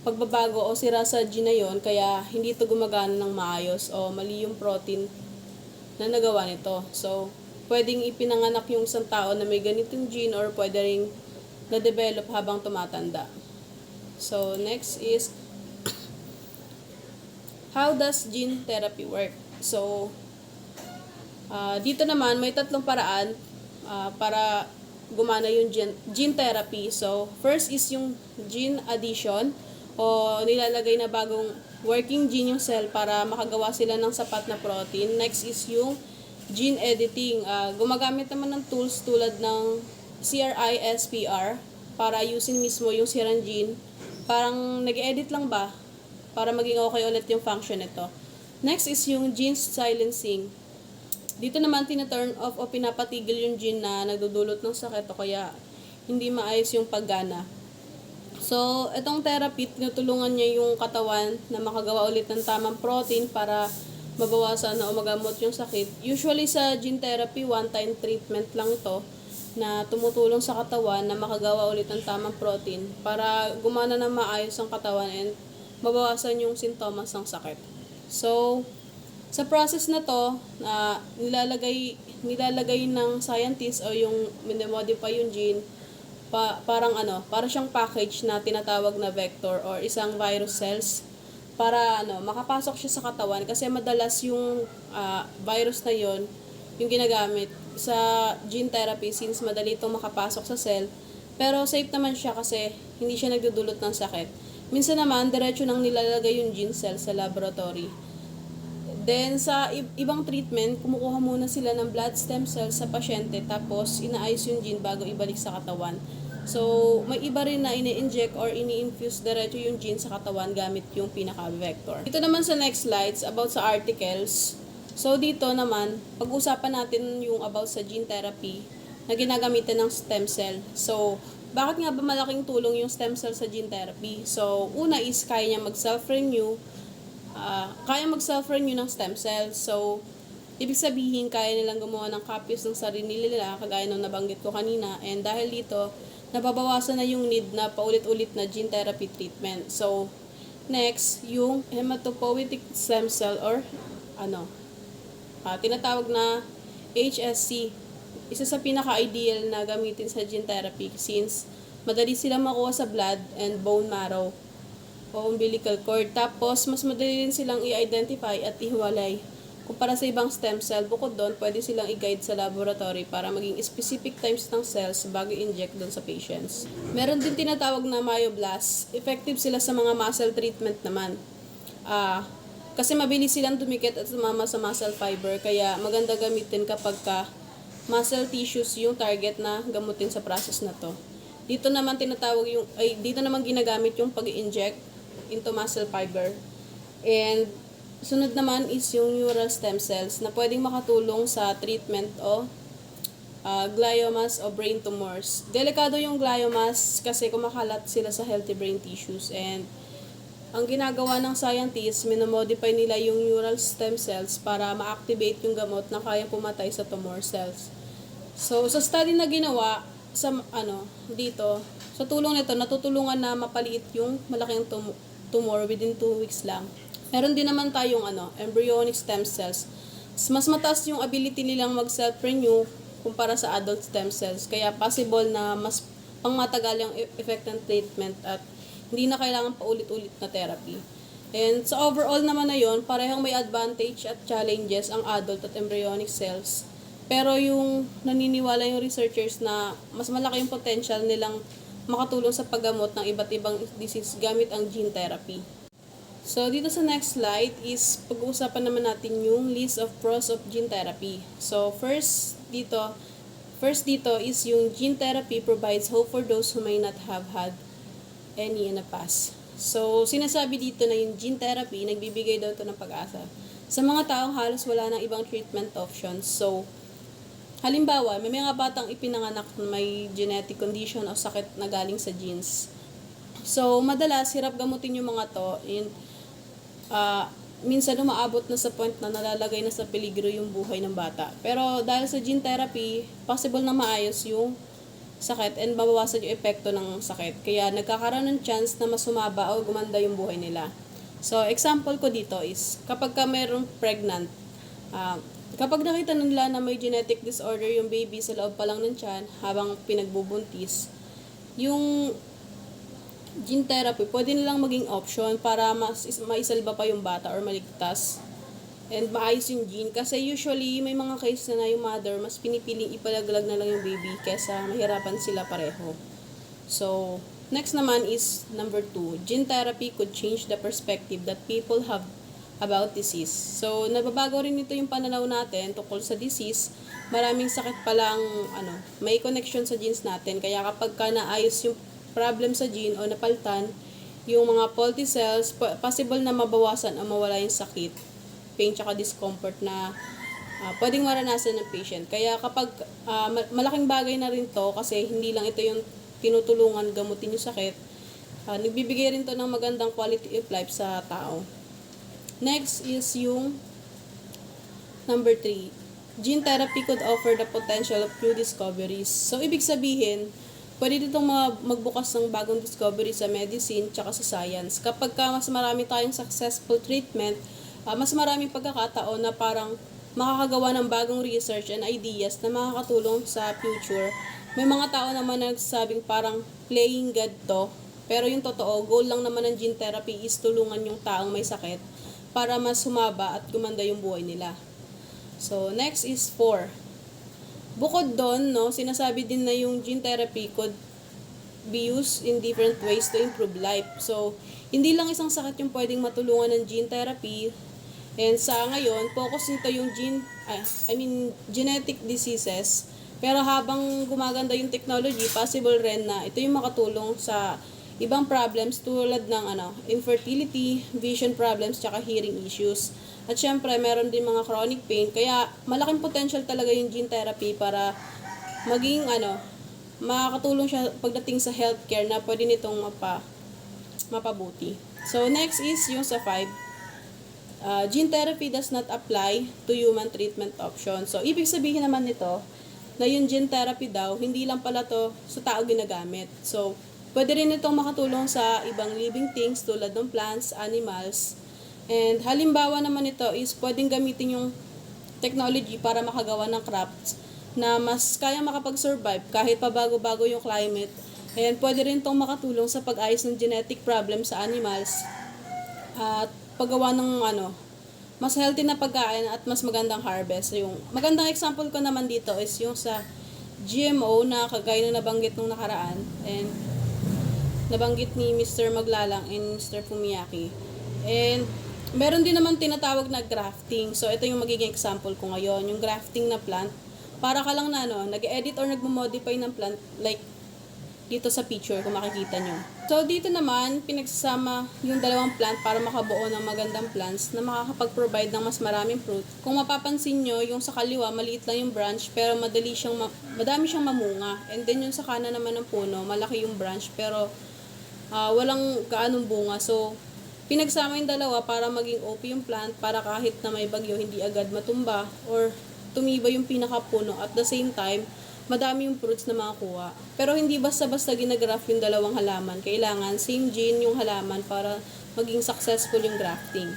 S6: pagbabago o sira sa gene na yun, kaya hindi ito gumagana ng maayos o mali yung protein na nagawa nito. So, pwedeng ipinanganak yung isang tao na may ganitong gene or pwede ring na-develop habang tumatanda. So, next is, how does gene therapy work? So, dito naman may tatlong paraan para gumana yung gene therapy. So, first is yung gene addition o nilalagay na bagong working gene yung cell para makagawa sila ng sapat na protein. Next is yung gene editing. Gumagamit naman ng tools tulad ng CRISPR para ayusin mismo yung sirang gene. Parang nag-edit lang ba para maging okay ulit yung function nito. Next is yung gene silencing. Dito naman tina-turn off o pinapatigil yung gene na nagdudulot ng sakit o kaya hindi maayos yung paggana. So, itong therapy, tinutulungan niya yung katawan na makagawa ulit ng tamang protein para mabawasan o magamot yung sakit. Usually sa gene therapy, one-time treatment lang to na tumutulong sa katawan na makagawa ulit ng tamang protein para gumana na maayos ang katawan and mabawasan yung sintomas ng sakit. So, Sa process na to, nilalagay ng scientist o yung minimodify yung gene, para siyang package na tinatawag na vector or isang virus cells para makapasok siya sa katawan kasi madalas yung virus na yon yung ginagamit sa gene therapy since madali itong makapasok sa cell, pero safe naman siya kasi hindi siya nagdudulot ng sakit. Minsan naman diretso nang nilalagay yung gene cell sa laboratory. Then, sa ibang treatment, kumukuha muna sila ng blood stem cells sa pasyente tapos inaayos yung gene bago ibalik sa katawan. So, may iba rin na ini-inject or ini-infuse diretso yung gene sa katawan gamit yung pinaka-vector. Ito naman sa next slides, about sa articles. So, dito naman, pag-usapan natin yung about sa gene therapy na ginagamitan ng stem cell. So, bakit nga ba malaking tulong yung stem cell sa gene therapy? So, una is kaya niya mag-self-renew ng stem cells. So, ibig sabihin, kaya nilang gumawa ng copies ng sarili nila, kagaya nung nabanggit ko kanina. And dahil dito, nababawasan na yung need na paulit-ulit na gene therapy treatment. So, next, yung hematopoietic stem cell or tinatawag na HSC. Isa sa pinaka-ideal na gamitin sa gene therapy since madali silang makuha sa blood and bone marrow o umbilical cord. Tapos, mas madali rin silang i-identify at ihiwalay. Kumpara sa ibang stem cell, bukod doon, pwede silang i-guide sa laboratory para maging specific types ng cells bago inject doon sa patients. Meron din tinatawag na myoblasts. Effective sila sa mga muscle treatment naman. Kasi mabilis silang dumikit at sumama sa muscle fiber, kaya maganda gamitin kapag muscle tissues yung target na gamutin sa process na to. Dito naman ginagamit yung pag-inject into muscle fiber. And sunod naman is yung neural stem cells na pwedeng makatulong sa treatment o gliomas o brain tumors. Delikado yung gliomas kasi kumakalat sila sa healthy brain tissues, and ang ginagawa ng scientists, minomodify nila yung neural stem cells para ma-activate yung gamot na kaya pumatay sa tumor cells. So, sa study na ginawa sa dito, sa tulong nito, natutulungan na mapaliit yung malaking tumor within 2 weeks lang. Meron din naman tayong embryonic stem cells. Mas mataas yung ability nilang mag-self-renew kumpara sa adult stem cells. Kaya possible na mas pangmatagal yung effect ng treatment at hindi na kailangan paulit-ulit na therapy. And sa overall naman na yun, parehong may advantage at challenges ang adult at embryonic cells. Pero yung naniniwala yung researchers na mas malaki yung potential nilang makatulong sa paggamot ng iba't ibang disease gamit ang gene therapy. So, dito sa next slide is pag-uusapan naman natin yung list of pros of gene therapy. So, first dito is yung gene therapy provides hope for those who may not have had any in the past. So, sinasabi dito na yung gene therapy, nagbibigay daw ito ng pag-asa sa mga taong halos wala ng ibang treatment options. So, halimbawa, may mga batang ipinanganak na may genetic condition o sakit na galing sa genes. So, madalas, hirap gamutin yung mga to. Minsan umaabot na sa point na nalalagay na sa peligro yung buhay ng bata. Pero dahil sa gene therapy, possible na maayos yung sakit and mabawasan yung epekto ng sakit. Kaya nagkakaroon ng chance na mas sumaba o gumanda yung buhay nila. So, example ko dito is, kapag ka mayroong pregnant, kapag nakita nila na may genetic disorder yung baby sa loob pa lang ng tiyan habang pinagbubuntis, yung gene therapy pwede nilang maging option para maisalba pa yung bata or maligtas and maayos yung gene. Kasi usually may mga case na yung mother mas pinipiling ipalaglag na lang yung baby kesa mahirapan sila pareho. So, next naman is number 2. Gene therapy could change the perspective that people have about disease. So, nababago rin ito yung pananaw natin tungkol sa disease. Maraming sakit palang may connection sa genes natin. Kaya kapag naayos yung problem sa gene o napaltan, yung mga faulty cells, possible na mabawasan o mawala yung sakit, pain tsaka discomfort na pwedeng maranasan ng patient. Kaya kapag malaking bagay na rin to kasi hindi lang ito yung tinutulungan gamutin yung sakit, nagbibigay rin to ng magandang quality of life sa tao. Next is yung number 3. Gene therapy could offer the potential of new discoveries. So, ibig sabihin, pwede ditong magbukas ng bagong discovery sa medicine tsaka sa science. Kapag mas marami tayong successful treatment mas maraming pagkakataon na parang makakagawa ng bagong research and ideas na makakatulong sa future. May mga tao naman na nagsasabing parang playing God to, pero yung totoo, goal lang naman ng gene therapy is tulungan yung taong may sakit para mas humaba at gumanda yung buhay nila. So, next is 4. Bukod doon, no, sinasabi din na yung gene therapy could be used in different ways to improve life. So, hindi lang isang sakit yung pwedeng matulungan ng gene therapy. And sa ngayon, focus nito yung genetic diseases. Pero habang gumaganda yung technology, possible rin na ito yung makatulong sa ibang problems tulad ng infertility, vision problems, tsaka hearing issues. At syempre, meron din mga chronic pain. Kaya malaking potential talaga yung gene therapy para maging makakatulong siya pagdating sa healthcare na pwede nitong mapabuti. So, next is yung sa 5. Gene therapy does not apply to human treatment option. So, ibig sabihin naman nito na yung gene therapy daw, hindi lang pala to sa tao ginagamit. So, pwede rin itong makatulong sa ibang living things tulad ng plants, animals. And halimbawa naman ito is pwedeng gamitin yung technology para makagawa ng crafts na mas kaya makapag-survive kahit pabago-bago yung climate. And pwede rin itong makatulong sa pag-ayos ng genetic problem sa animals at paggawa ng mas healthy na pagkain at mas magandang harvest. Yung magandang example ko naman dito is yung sa GMO na kagaya na nabanggit nung nakaraan and nabanggit ni Mr. Maglalang and Mr. Fumiyaki. And meron din naman tinatawag na grafting. So, ito yung magiging example ko ngayon. Yung grafting na plant, para ka lang na nag-edit or nagmo-modify ng plant like dito sa picture kung makikita nyo. So, dito naman, pinagsasama yung dalawang plant para makabuo ng magandang plants na makakapag-provide ng mas maraming fruit. Kung mapapansin nyo, yung sa kaliwa, maliit lang yung branch pero madami siyang mamunga. And then yung sa kanan naman ng puno, malaki yung branch pero walang gaanong bunga. So, pinagsama yung dalawa para maging OP yung plant para kahit na may bagyo hindi agad matumba or tumiba yung pinakapuno at the same time madami yung fruits na makakuha. Pero hindi basta-basta ginagraft yung dalawang halaman. Kailangan same gene yung halaman para maging successful yung grafting.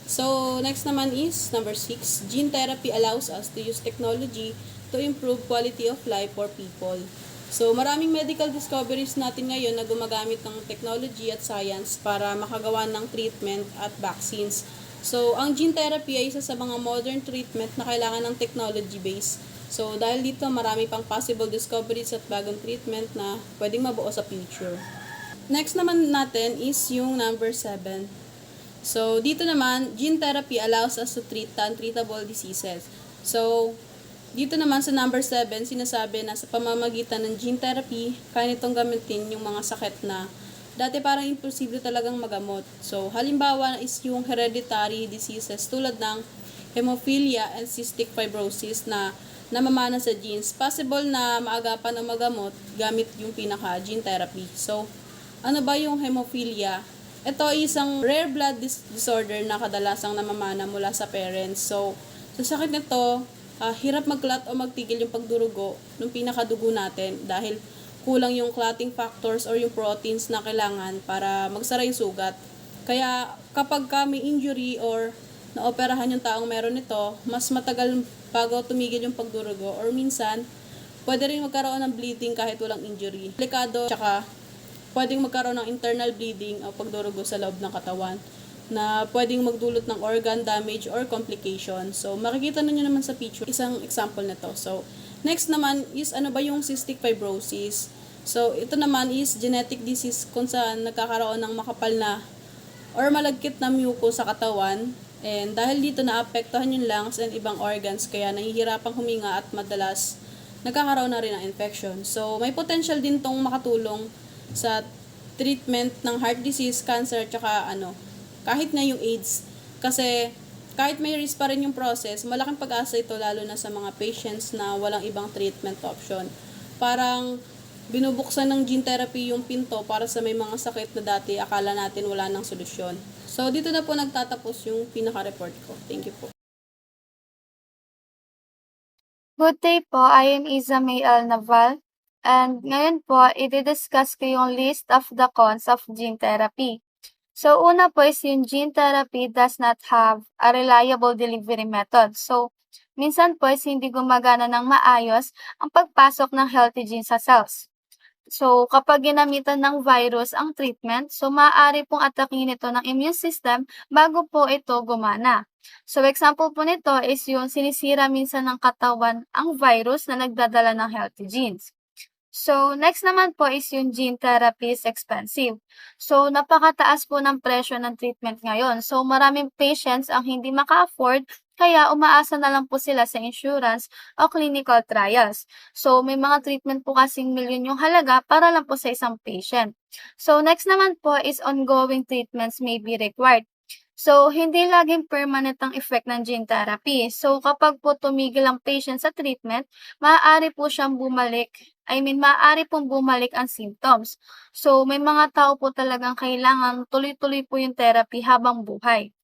S6: So, next naman is number 6. Gene therapy allows us to use technology to improve quality of life for people. So, maraming medical discoveries natin ngayon na gumagamit ng technology at science para makagawa ng treatment at vaccines. So, ang gene therapy ay isa sa mga modern treatment na kailangan ng technology base. So, dahil dito, marami pang possible discoveries at bagong treatment na pwedeng mabuo sa future. Next naman natin is yung number 7. So, dito naman, gene therapy allows us to treat untreatable diseases. So, dito naman sa number 7, sinasabi na sa pamamagitan ng gene therapy, kaya nitong gamitin yung mga sakit na dati parang imposible talagang magamot. So, halimbawa is yung hereditary diseases tulad ng hemophilia and cystic fibrosis na namamana sa genes. Possible na maagapan o magamot gamit yung gene therapy. So, ano ba yung hemophilia? Ito ay isang rare blood disorder na kadalasang namamana mula sa parents. So, sa sakit nito, hirap mag-clot o magtigil yung pagdurugo ng pinakadugo natin dahil kulang yung clotting factors or yung proteins na kailangan para magsara yung sugat. Kaya kapag may injury or naoperahan yung taong meron nito, mas matagal bago tumigil yung pagdurugo or minsan pwede rin magkaroon ng bleeding kahit walang injury. Delikado, tsaka pwedeng magkaroon ng internal bleeding o pagdurugo sa loob ng katawan na pwedeng magdulot ng organ damage or complication. So, makikita ninyo naman sa picture, isang example nito. So, next naman is ano ba yung cystic fibrosis? So, ito naman is genetic disease kung saan nagkakaroon ng makapal na or malagkit na mucus sa katawan. And dahil dito naapektuhan yung lungs and ibang organs kaya nahihirapang huminga at madalas nagkakaroon na rin ng infection. So, may potential din tong makatulong sa treatment ng heart disease, cancer, tsaka kahit na yung AIDS. Kasi kahit may risk pa rin yung process, malaking pag-asa ito lalo na sa mga patients na walang ibang treatment option. Parang binubuksan ng gene therapy yung pinto para sa may mga sakit na dati akala natin wala nang solusyon. So, dito na po nagtatapos yung pinaka-report ko. Thank you po.
S7: Good day po, I am Isa May L. Naval. And ngayon po, i-discuss ko yung list of the cons of gene therapy. So, una po is yung gene therapy does not have a reliable delivery method. So, minsan po is hindi gumagana ng maayos ang pagpasok ng healthy gene sa cells. So, kapag ginamitan ng virus ang treatment, so maaari pong atakin ito ng immune system bago po ito gumana. So, example po nito is yung sinisira minsan ng katawan ang virus na nagdadala ng healthy genes. So, next naman po is yung gene therapy is expensive. So, napakataas po ng presyo ng treatment ngayon. So, maraming patients ang hindi maka-afford, kaya umaasa na lang po sila sa insurance o clinical trials. So, may mga treatment po kasing milyon yung halaga para lang po sa isang patient. So, next naman po is ongoing treatments may be required. So, hindi laging permanent ang effect ng gene therapy. So, kapag po tumigil ang patient sa treatment, maaari pong bumalik ang symptoms. So, may mga tao po talagang kailangan tuloy-tuloy po yung therapy habang buhay.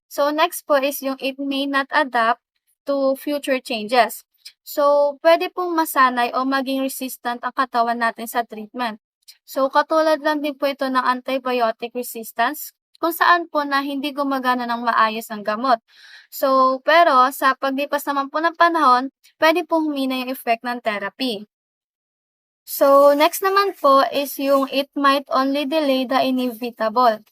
S7: So, next po is yung it may not adapt to future changes. So, pwede pong masanay o maging resistant ang katawan natin sa treatment. So, katulad lang din po ito ng antibiotic resistance, kung saan po na hindi gumagana ng maayos ang gamot. So, pero sa paglipas naman po ng panahon, pwede pong humina yung effect ng therapy. So, next naman po is yung it might only delay the inevitable.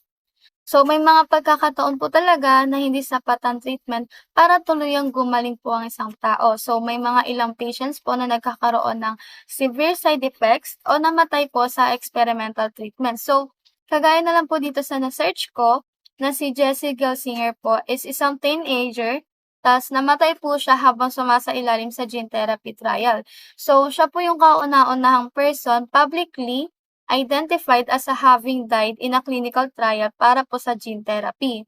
S7: So, may mga pagkakataon po talaga na hindi sapat ang treatment para tuluyang gumaling po ang isang tao. So, may mga ilang patients po na nagkakaroon ng severe side effects o namatay po sa experimental treatment. So, kagaya na lang po dito sa na-search ko, na si Jessie Gelsinger po is isang teenager, tas namatay po siya habang sumasailalim sa gene therapy trial. So, siya po yung kauna-unahang person publicly identified as having died in a clinical trial para po sa gene therapy.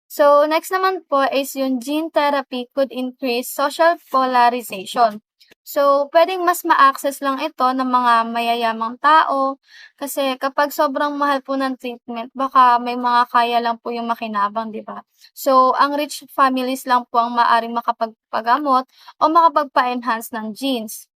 S7: So, next naman po is yung gene therapy could increase social polarization. So, pwedeng mas ma-access lang ito ng mga mayayamang tao kasi kapag sobrang mahal po ng treatment, baka may mga kaya lang po yung makinabang, di ba? So, ang rich families lang po ang maaring makapagpagamot o makapagpa-enhance ng genes.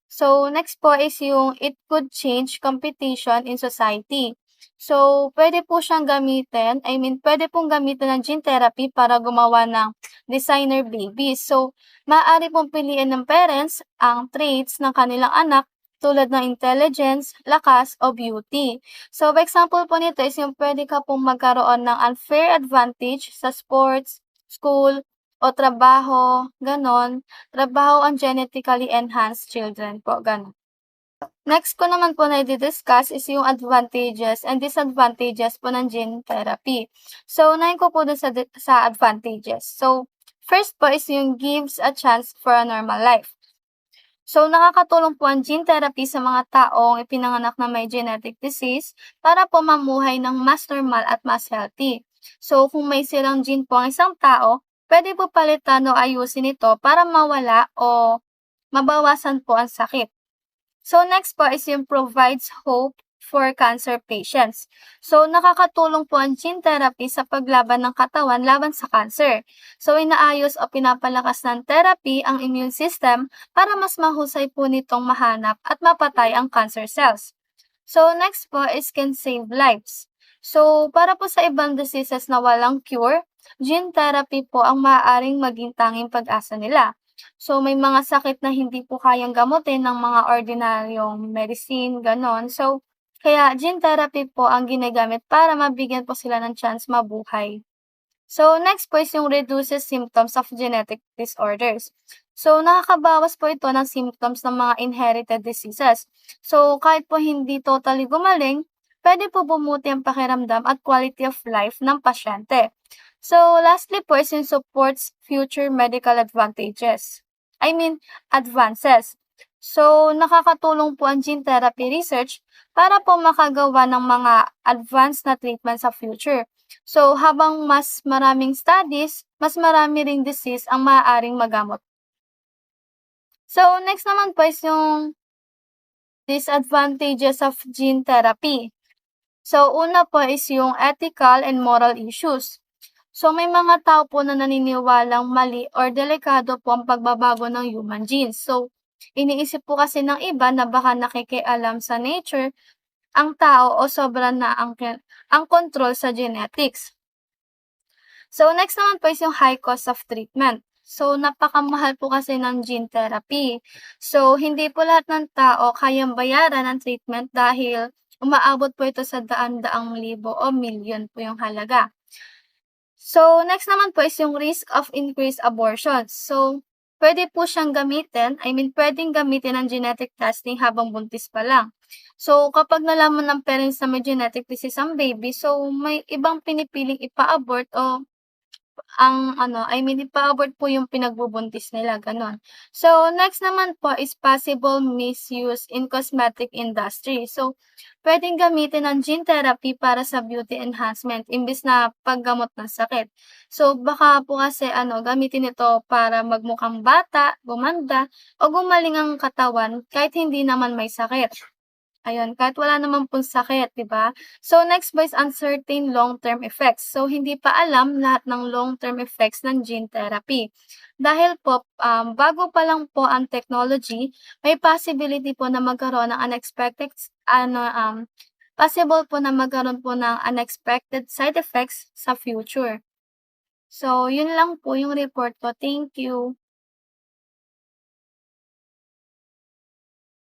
S7: So, next po is yung it could change competition in society. So, pwede pong gamitin ng gene therapy para gumawa ng designer babies. So, maaari pong piliin ng parents ang traits ng kanilang anak tulad ng intelligence, lakas, o beauty. So, example po nito is yung pwede ka pong magkaroon ng unfair advantage sa sports, school, o trabaho, ganon. Trabaho ang genetically enhanced children po, ganon. Next ko naman po na i-discuss is yung advantages and disadvantages po ng gene therapy. So, unahin ko po dun sa advantages. So, first po is yung gives a chance for a normal life. So, nakakatulong po ang gene therapy sa mga taong ipinanganak na may genetic disease para po mamuhay ng mas normal at mas healthy. So, kung may sirang gene po ang isang tao, pwede po palitan o ayusin ito para mawala o mabawasan po ang sakit. So, next po is yung provides hope for cancer patients. So, nakakatulong po ang gene therapy sa paglaban ng katawan laban sa cancer. So, inaayos o pinapalakas ng therapy ang immune system para mas mahusay po nitong mahanap at mapatay ang cancer cells. So, next po is can save lives. So, para po sa ibang diseases na walang cure, gene therapy po ang maaaring maging tanging pag-asa nila. So, may mga sakit na hindi po kayang gamutin ng mga ordinaryong medicine, ganon. So, kaya gene therapy po ang ginagamit para mabigyan po sila ng chance mabuhay. So, next po is yung reduces symptoms of genetic disorders. So, nakakabawas po ito ng symptoms ng mga inherited diseases. So, kahit po hindi totally gumaling, pwede po bumuti ang pakiramdam at quality of life ng pasyente. So, lastly po is yung supports future medical advances. So, nakakatulong po ang gene therapy research para po makagawa ng mga advanced na treatment sa future. So, habang mas maraming studies, mas marami ring disease ang maaaring magamot. So, next naman po is yung disadvantages of gene therapy. So, una po is yung ethical and moral issues. So, may mga tao po na naniniwalang mali or delikado po ang pagbabago ng human genes. So, iniisip po kasi ng iba na baka nakikialam sa nature ang tao o sobra na ang control sa genetics. So, next naman po is yung high cost of treatment. So, napakamahal po kasi ng gene therapy. So, hindi po lahat ng tao kayang bayaran ng treatment dahil umaabot po ito sa daan-daang libo o milyon po yung halaga. So, next naman po is yung risk of increased abortions. So, pwede po siyang gamitin, pwedeng gamitin ang genetic testing habang buntis pa lang. So, kapag nalaman ng parents na may genetic disease ang baby, so may ibang pinipiling ipa-abort o ipa-abort po yung pinagbubuntis nila, gano'n. So, next naman po is possible misuse in cosmetic industry. So, pwedeng gamitin ang gene therapy para sa beauty enhancement imbes na paggamot ng sakit. So, baka po kasi gamitin ito para magmukhang bata, gumanda, o gumaling ang katawan kahit hindi naman may sakit. Ayun, kahit wala naman pong sakit, 'di ba? So, next po is uncertain long-term effects. So, hindi pa alam lahat ng long-term effects ng gene therapy. Dahil po, bago pa lang po ang technology, may possibility po na magkaroon ng possible po na magkaroon po ng unexpected side effects sa future. So, yun lang po yung report ko. Thank you.